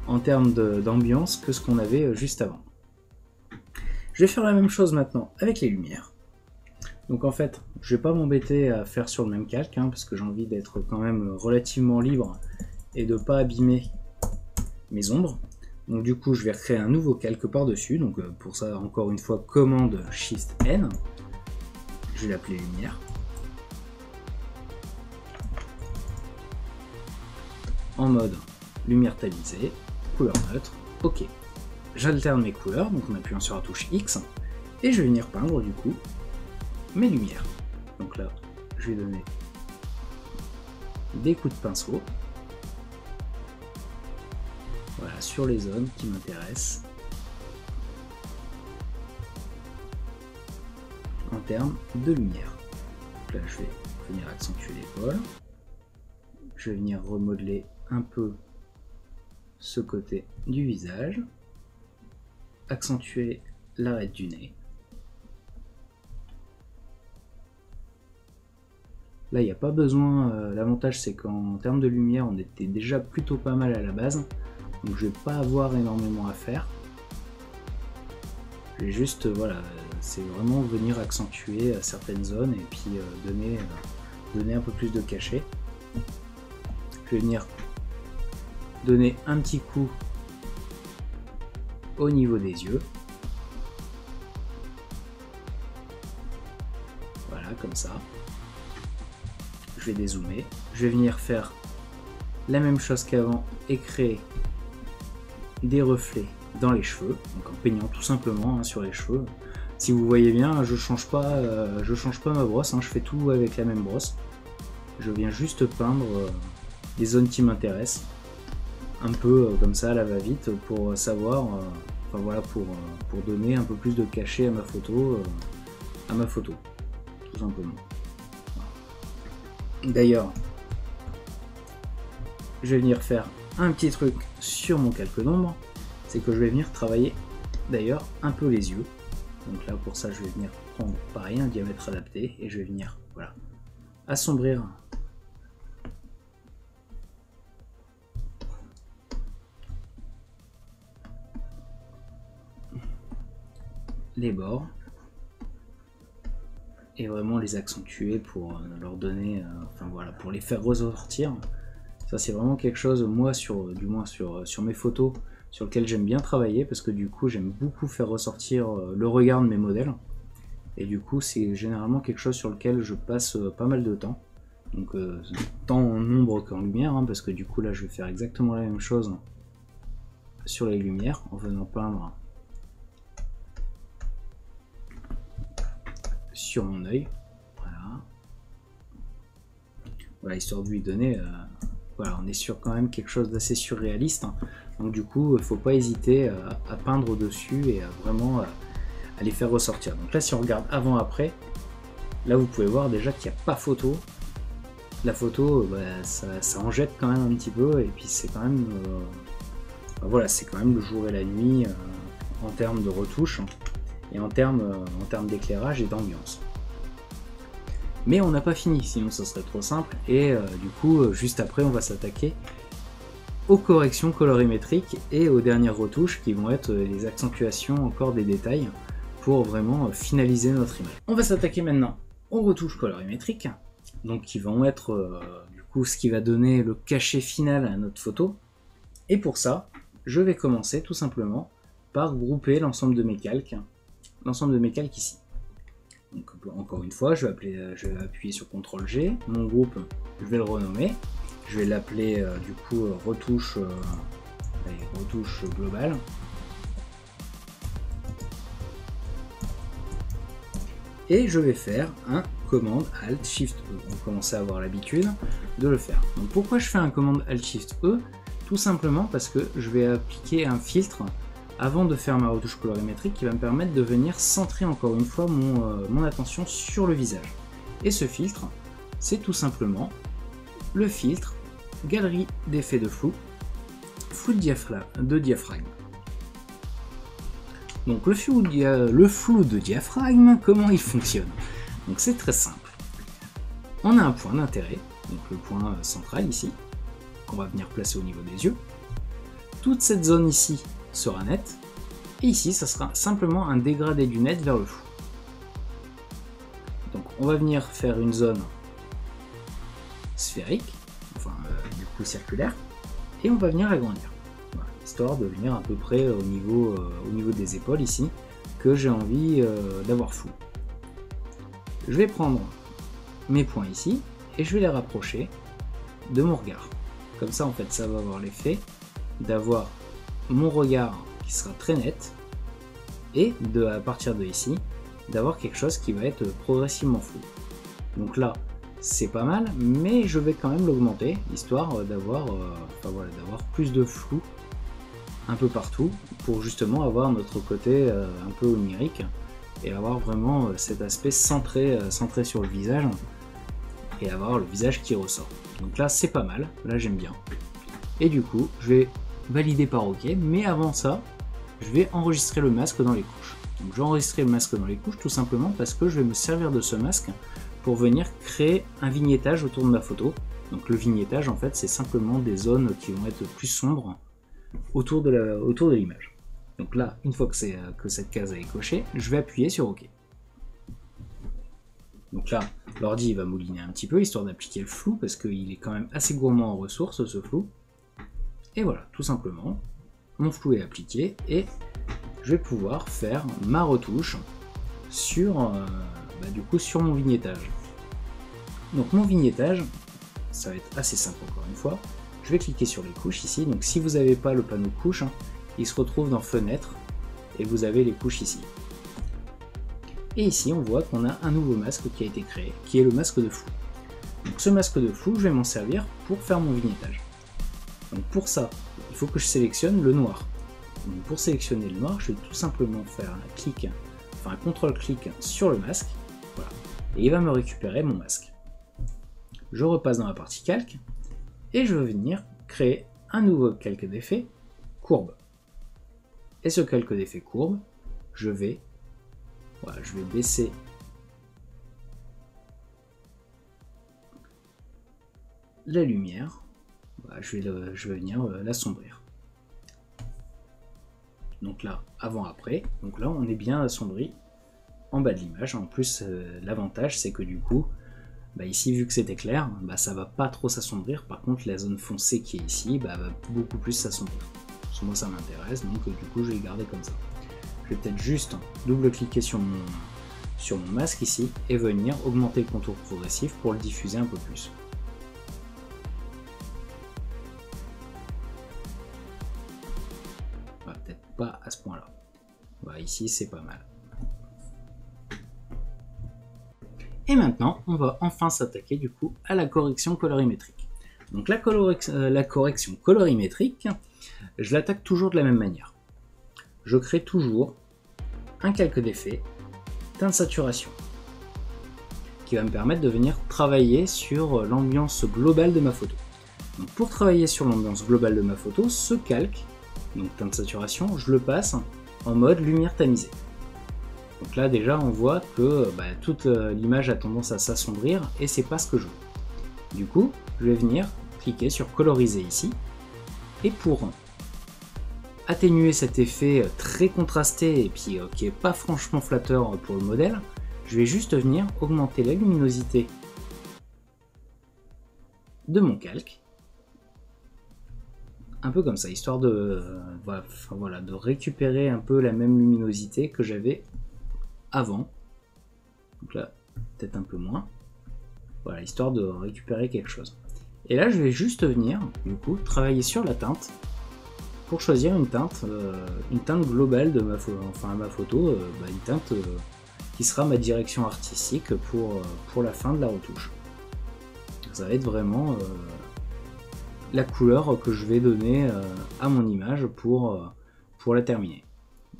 en termes d'ambiance que ce qu'on avait juste avant. Je vais faire la même chose maintenant avec les lumières. Donc en fait, Je vais pas m'embêter à faire sur le même calque, hein, parce que j'ai envie d'être quand même relativement libre et de pas abîmer mes ombres. Donc du coup je vais recréer un nouveau calque par-dessus, donc pour ça encore une fois commande Shift N, je vais l'appeler lumière. En mode lumière tamisée, couleur neutre, ok. J'alterne mes couleurs, donc en appuyant sur la touche X, et je vais venir peindre du coup mes lumières. Donc là je vais donner des coups de pinceau. Voilà, sur les zones qui m'intéressent en termes de lumière. Donc là, je vais venir accentuer l'épaule. Je vais venir remodeler un peu ce côté du visage. Accentuer l'arête du nez. Là, il n'y a pas besoin. L'avantage, c'est qu'en termes de lumière, on était déjà plutôt pas mal à la base. Donc je vais pas avoir énormément à faire. Je vais juste, voilà, c'est vraiment venir accentuer certaines zones et puis donner un peu plus de cachet. Je vais venir donner un petit coup au niveau des yeux. Voilà, comme ça. Je vais dézoomer. Je vais venir faire la même chose qu'avant et créer des reflets dans les cheveux, donc en peignant tout simplement hein, sur les cheveux. Si vous voyez bien, je change pas ma brosse, hein, je fais tout avec la même brosse. Je viens juste peindre les zones qui m'intéressent, un peu comme ça à la va-vite pour savoir, enfin voilà, pour donner un peu plus de cachet à ma photo, tout simplement. D'ailleurs, je vais venir faire un petit truc sur mon calque d'ombre, c'est que je vais venir travailler d'ailleurs un peu les yeux. Donc là pour ça je vais venir prendre pareil un diamètre adapté et je vais venir voilà assombrir les bords et vraiment les accentuer pour leur donner, enfin voilà, pour les faire ressortir. Ça c'est vraiment quelque chose, moi du moins sur mes photos, sur lequel j'aime bien travailler parce que du coup j'aime beaucoup faire ressortir le regard de mes modèles. Et du coup c'est généralement quelque chose sur lequel je passe pas mal de temps. Donc tant en ombre qu'en lumière, hein, parce que du coup là je vais faire exactement la même chose sur les lumières en venant peindre sur mon œil. Voilà, histoire de lui donner... voilà, on est sur quand même quelque chose d'assez surréaliste, hein. Donc du coup, il ne faut pas hésiter à peindre au-dessus et à vraiment à les faire ressortir. Donc là, si on regarde avant-après, là vous pouvez voir déjà qu'il n'y a pas photo. La photo, ça en jette quand même un petit peu, et puis c'est quand même, voilà, c'est quand même le jour et la nuit en termes de retouches et en termes d'éclairage et d'ambiance. Mais on n'a pas fini, sinon ça serait trop simple, et du coup, juste après, on va s'attaquer aux corrections colorimétriques et aux dernières retouches qui vont être les accentuations encore des détails pour vraiment finaliser notre image. On va s'attaquer maintenant aux retouches colorimétriques, donc qui vont être du coup ce qui va donner le cachet final à notre photo. Et pour ça, je vais commencer tout simplement par grouper l'ensemble de mes calques ici. Donc, encore une fois, je vais appuyer sur CTRL G, mon groupe, je vais le renommer, je vais l'appeler du coup retouche globale. Et je vais faire un commande Alt Shift E. On commence à avoir l'habitude de le faire. Donc pourquoi je fais un commande Alt Shift E? Tout simplement parce que je vais appliquer un filtre avant de faire ma retouche colorimétrique qui va me permettre de venir centrer encore une fois mon attention sur le visage. Et ce filtre, c'est tout simplement le filtre Galerie d'effets de flou de diaphragme. Donc le flou de diaphragme, comment il fonctionne? Donc c'est très simple. On a un point d'intérêt, donc le point central ici, qu'on va venir placer au niveau des yeux. Toute cette zone ici sera nette, et ici ça sera simplement un dégradé du net vers le flou. Donc on va venir faire une zone sphérique, enfin du coup circulaire, et on va venir l'agrandir, voilà, histoire de venir à peu près au niveau des épaules ici, que j'ai envie d'avoir flou. Je vais prendre mes points ici, et je vais les rapprocher de mon regard. Comme ça en fait ça va avoir l'effet d'avoir mon regard qui sera très net, et à partir de ici, d'avoir quelque chose qui va être progressivement flou. Donc là, c'est pas mal, mais je vais quand même l'augmenter, histoire d'avoir d'avoir plus de flou un peu partout, pour justement avoir notre côté un peu onirique, et avoir vraiment cet aspect centré sur le visage, et avoir le visage qui ressort. Donc là, c'est pas mal, là j'aime bien. Et du coup, je vais valider par OK, mais avant ça, je vais enregistrer le masque dans les couches. Donc je vais enregistrer le masque dans les couches tout simplement parce que je vais me servir de ce masque pour venir créer un vignettage autour de ma photo. Donc le vignettage en fait c'est simplement des zones qui vont être plus sombres autour de l'image. Donc là, une fois que cette case est cochée, je vais appuyer sur OK. Donc là, l'ordi va mouliner un petit peu histoire d'appliquer le flou parce qu'il est quand même assez gourmand en ressources ce flou. Et voilà, tout simplement, mon flou est appliqué et je vais pouvoir faire ma retouche sur, du coup, sur mon vignettage. Donc mon vignettage, ça va être assez simple encore une fois. Je vais cliquer sur les couches ici. Donc si vous n'avez pas le panneau couches, il se retrouve dans Fenêtre et vous avez les couches ici. Et ici on voit qu'on a un nouveau masque qui a été créé, qui est le masque de flou. Donc ce masque de flou, je vais m'en servir pour faire mon vignettage. Donc pour ça, il faut que je sélectionne le noir. Donc pour sélectionner le noir, je vais tout simplement faire un contrôle-clic sur le masque, voilà, et il va me récupérer mon masque. Je repasse dans la partie calque, et je vais venir créer un nouveau calque d'effet courbe. Et ce calque d'effet courbe, je vais baisser la lumière, voilà, je vais venir l'assombrir. Donc là, avant-après, donc là on est bien assombri en bas de l'image. En plus, l'avantage c'est que du coup, ici vu que c'était clair, ça va pas trop s'assombrir. Par contre, la zone foncée qui est ici va beaucoup plus s'assombrir. Moi ça m'intéresse, donc du coup je vais le garder comme ça. Je vais peut-être juste double-cliquer sur mon masque ici et venir augmenter le contour progressif pour le diffuser un peu plus. Peut-être pas à ce point là. Ici c'est pas mal. Et maintenant on va enfin s'attaquer du coup à la correction colorimétrique. Donc la correction colorimétrique, je l'attaque toujours de la même manière. Je crée toujours un calque d'effet, teinte saturation, qui va me permettre de venir travailler sur l'ambiance globale de ma photo. Donc pour travailler sur l'ambiance globale de ma photo, ce calque, donc teinte saturation, je le passe en mode lumière tamisée. Donc là déjà on voit que toute l'image a tendance à s'assombrir et c'est pas ce que je veux. Du coup, je vais venir cliquer sur coloriser ici, et pour atténuer cet effet très contrasté et puis qui est pas franchement flatteur pour le modèle, je vais juste venir augmenter la luminosité de mon calque, un peu comme ça, histoire de récupérer un peu la même luminosité que j'avais avant. Donc là, peut-être un peu moins. Voilà, histoire de récupérer quelque chose. Et là, je vais juste venir, du coup, travailler sur la teinte pour choisir une teinte globale de ma photo, une teinte qui sera ma direction artistique pour la fin de la retouche. Ça va être vraiment la couleur que je vais donner à mon image pour la terminer.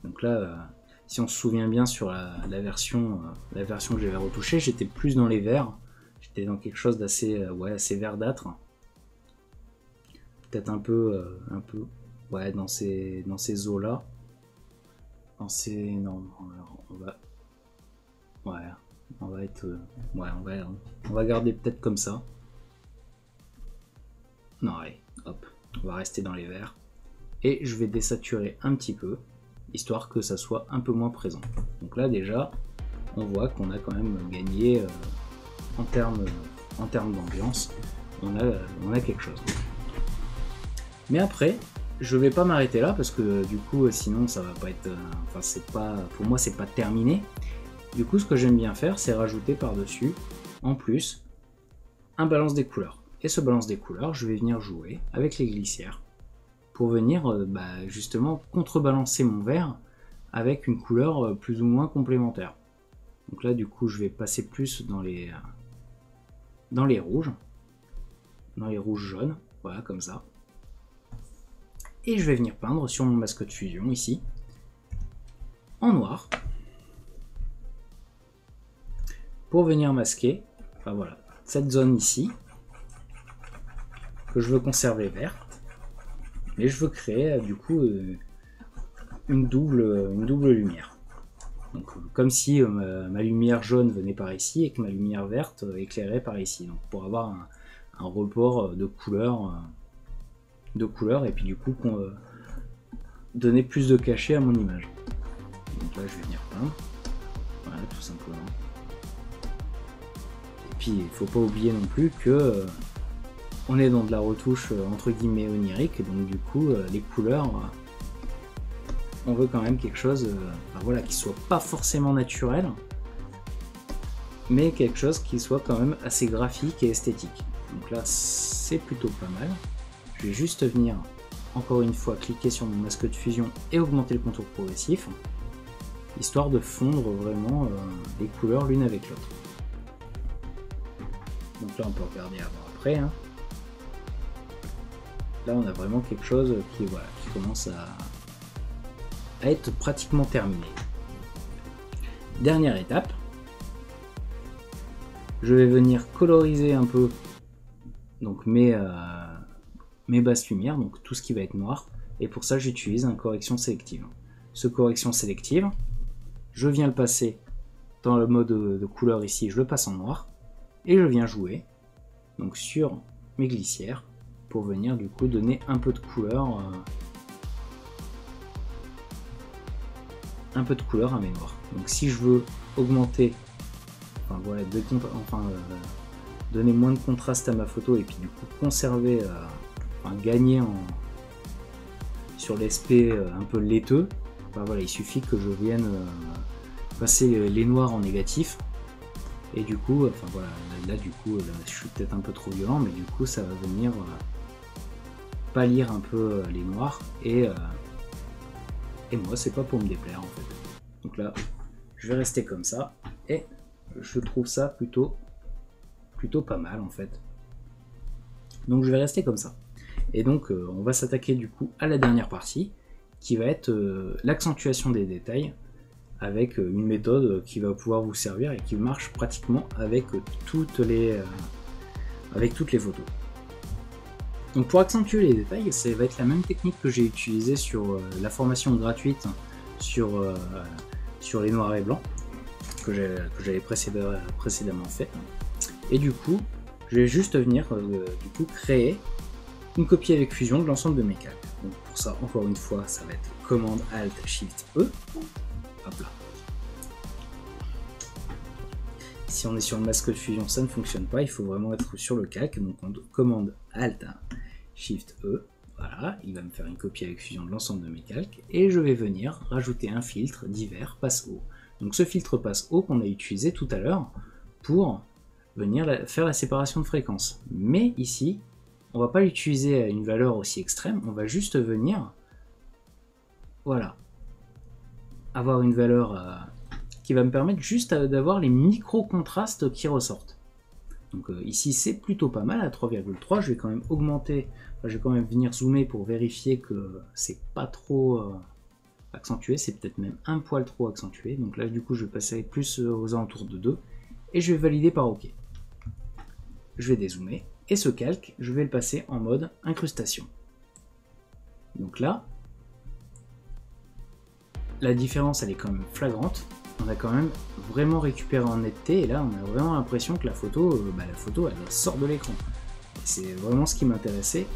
Donc là, si on se souvient bien sur la version que j'avais retouchée, j'étais plus dans les verts. J'étais dans quelque chose d'assez assez verdâtre. Peut-être un peu dans ces eaux là. On va garder peut-être comme ça. Non, allez, hop, on va rester dans les verts. Et je vais désaturer un petit peu, histoire que ça soit un peu moins présent. Donc là déjà, on voit qu'on a quand même gagné en termes d'ambiance, on a quelque chose. Mais après, je vais pas m'arrêter là parce que du coup sinon ça va pas être, enfin c'est pas, pour moi c'est pas terminé. Du coup ce que j'aime bien faire c'est rajouter par dessus en plus un balance des couleurs. Et ce balance des couleurs je vais venir jouer avec les glissières pour venir justement contrebalancer mon vert avec une couleur plus ou moins complémentaire. Donc là du coup je vais passer plus dans les rouges, dans les rouges jaunes, voilà comme ça. Et je vais venir peindre sur mon masque de fusion ici, en noir, pour venir masquer, enfin voilà, cette zone ici, que je veux conserver verte, mais je veux créer du coup une double lumière. Donc comme si ma lumière jaune venait par ici et que ma lumière verte éclairait par ici, donc pour avoir un report de couleurs, et puis du coup donner plus de cachet à mon image. Donc là je vais venir peindre, voilà tout simplement. Et puis il faut pas oublier non plus que on est dans de la retouche entre guillemets onirique, donc du coup les couleurs, on veut quand même quelque chose voilà, qui soit pas forcément naturel, mais quelque chose qui soit quand même assez graphique et esthétique. Donc là c'est plutôt pas mal. Je vais juste venir, encore une fois, cliquer sur mon masque de fusion et augmenter le contour progressif, histoire de fondre vraiment les couleurs l'une avec l'autre. Donc là, on peut regarder avant après. Hein. Là, on a vraiment quelque chose qui commence à être pratiquement terminé. Dernière étape, je vais venir coloriser un peu donc mes basses lumières, donc tout ce qui va être noir, et pour ça j'utilise une correction sélective. Ce correction sélective, je viens le passer dans le mode de couleur ici, je le passe en noir, et je viens jouer donc sur mes glissières pour venir du coup donner un peu de couleur, à mes noirs. Donc si je veux augmenter, enfin voilà, donner moins de contraste à ma photo et puis du coup conserver, gagner sur l'aspect un peu laiteux, voilà, il suffit que je vienne passer les noirs en négatif et du coup, là du coup je suis peut-être un peu trop violent, mais du coup ça va venir pâlir un peu les noirs et moi c'est pas pour me déplaire en fait. Donc là je vais rester comme ça et je trouve ça plutôt pas mal en fait. Donc je vais rester comme ça. Et donc on va s'attaquer du coup à la dernière partie qui va être l'accentuation des détails avec une méthode qui va pouvoir vous servir et qui marche pratiquement avec toutes les photos. Donc pour accentuer les détails, ça va être la même technique que j'ai utilisée sur la formation gratuite sur les noirs et blancs que j'avais précédemment fait. Et du coup, je vais juste venir créer une copie avec fusion de l'ensemble de mes calques. Donc pour ça, encore une fois, ça va être commande Alt Shift E. Hop là. Si on est sur le masque de fusion, ça ne fonctionne pas. Il faut vraiment être sur le calque. Donc on commande Alt Shift E. Voilà, il va me faire une copie avec fusion de l'ensemble de mes calques. Et je vais venir rajouter un filtre divers passe haut. Donc ce filtre passe haut qu'on a utilisé tout à l'heure pour venir faire la séparation de fréquences. Mais ici, on va pas l'utiliser à une valeur aussi extrême. On va juste venir, voilà, avoir une valeur qui va me permettre juste d'avoir les micro-contrastes qui ressortent. Donc ici c'est plutôt pas mal à 3,3. Je vais quand même augmenter, je vais quand même venir zoomer pour vérifier que c'est pas trop accentué, c'est peut-être même un poil trop accentué. Donc là du coup je vais passer plus aux alentours de 2 et je vais valider par OK. Je vais dézoomer et ce calque je vais le passer en mode incrustation. Donc là la différence elle est quand même flagrante. On a quand même vraiment récupéré en netteté et là on a vraiment l'impression que la photo elle sort de l'écran. C'est vraiment ce qui m'intéressait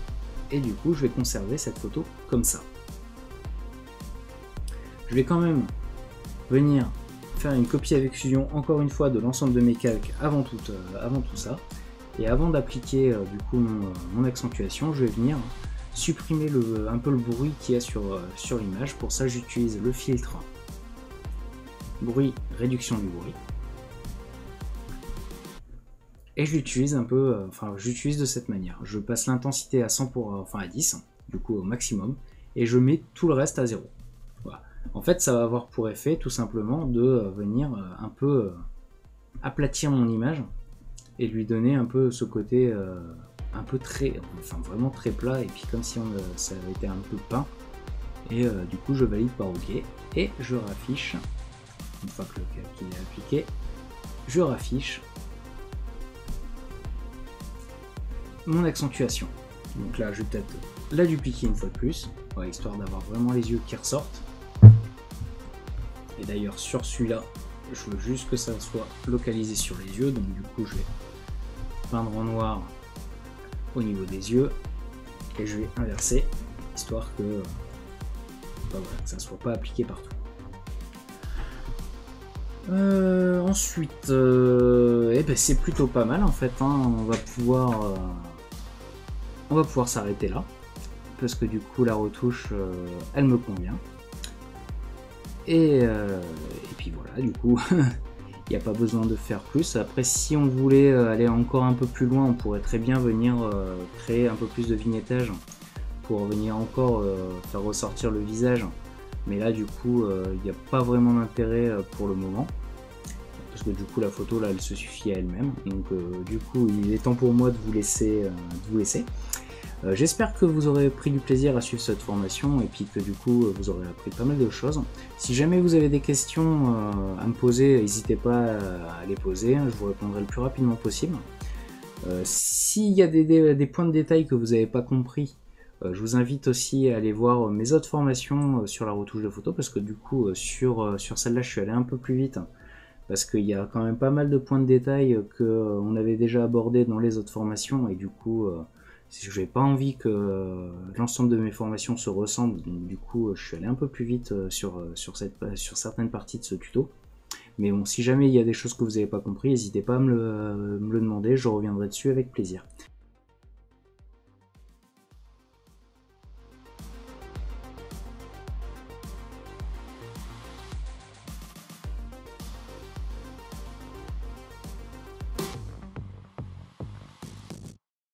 et du coup je vais conserver cette photo comme ça. Je vais quand même venir faire une copie avec Fusion encore une fois de l'ensemble de mes calques avant tout ça. Et avant d'appliquer du coup mon accentuation, je vais venir supprimer un peu le bruit qu'il y a sur l'image. Pour ça, j'utilise le filtre bruit, réduction du bruit. Et je l'utilise un peu, j'utilise de cette manière. Je passe l'intensité à 100 à 10, du coup au maximum, et je mets tout le reste à 0. Voilà. En fait, ça va avoir pour effet tout simplement de venir un peu aplatir mon image et lui donner un peu ce côté un peu vraiment très plat, et puis comme si ça avait été un peu peint. Et du coup, je valide par OK et je raffiche. Une fois que le calque est appliqué, je raffiche mon accentuation. Donc là, je vais peut-être la dupliquer une fois de plus, histoire d'avoir vraiment les yeux qui ressortent. Et d'ailleurs, sur celui-là, je veux juste que ça soit localisé sur les yeux, donc du coup, je vais peindre en noir au niveau des yeux et je vais inverser, histoire que, que ça ne soit pas appliqué partout. Ensuite, c'est plutôt pas mal en fait, hein. On va pouvoir s'arrêter là, parce que du coup la retouche elle me convient. Et puis voilà, du coup il n'y a pas besoin de faire plus. Après, si on voulait aller encore un peu plus loin, on pourrait très bien venir créer un peu plus de vignettage pour venir encore faire ressortir le visage. Mais là, du coup, il n'y a pas vraiment d'intérêt pour le moment. Parce que du coup, la photo, là, elle se suffit à elle-même. Donc, du coup, il est temps pour moi de vous laisser. J'espère que vous aurez pris du plaisir à suivre cette formation et puis que du coup vous aurez appris pas mal de choses. Si jamais vous avez des questions à me poser, n'hésitez pas à les poser, je vous répondrai le plus rapidement possible. S'il y a des points de détail que vous n'avez pas compris, je vous invite aussi à aller voir mes autres formations sur la retouche de photo, parce que du coup sur celle-là je suis allé un peu plus vite, parce qu'il y a quand même pas mal de points de détail qu'on avait déjà abordés dans les autres formations, et du coup je n'ai pas envie que l'ensemble de mes formations se ressemblent, donc du coup je suis allé un peu plus vite sur certaines parties de ce tuto. Mais bon, si jamais il y a des choses que vous n'avez pas compris, n'hésitez pas à me le demander, je reviendrai dessus avec plaisir.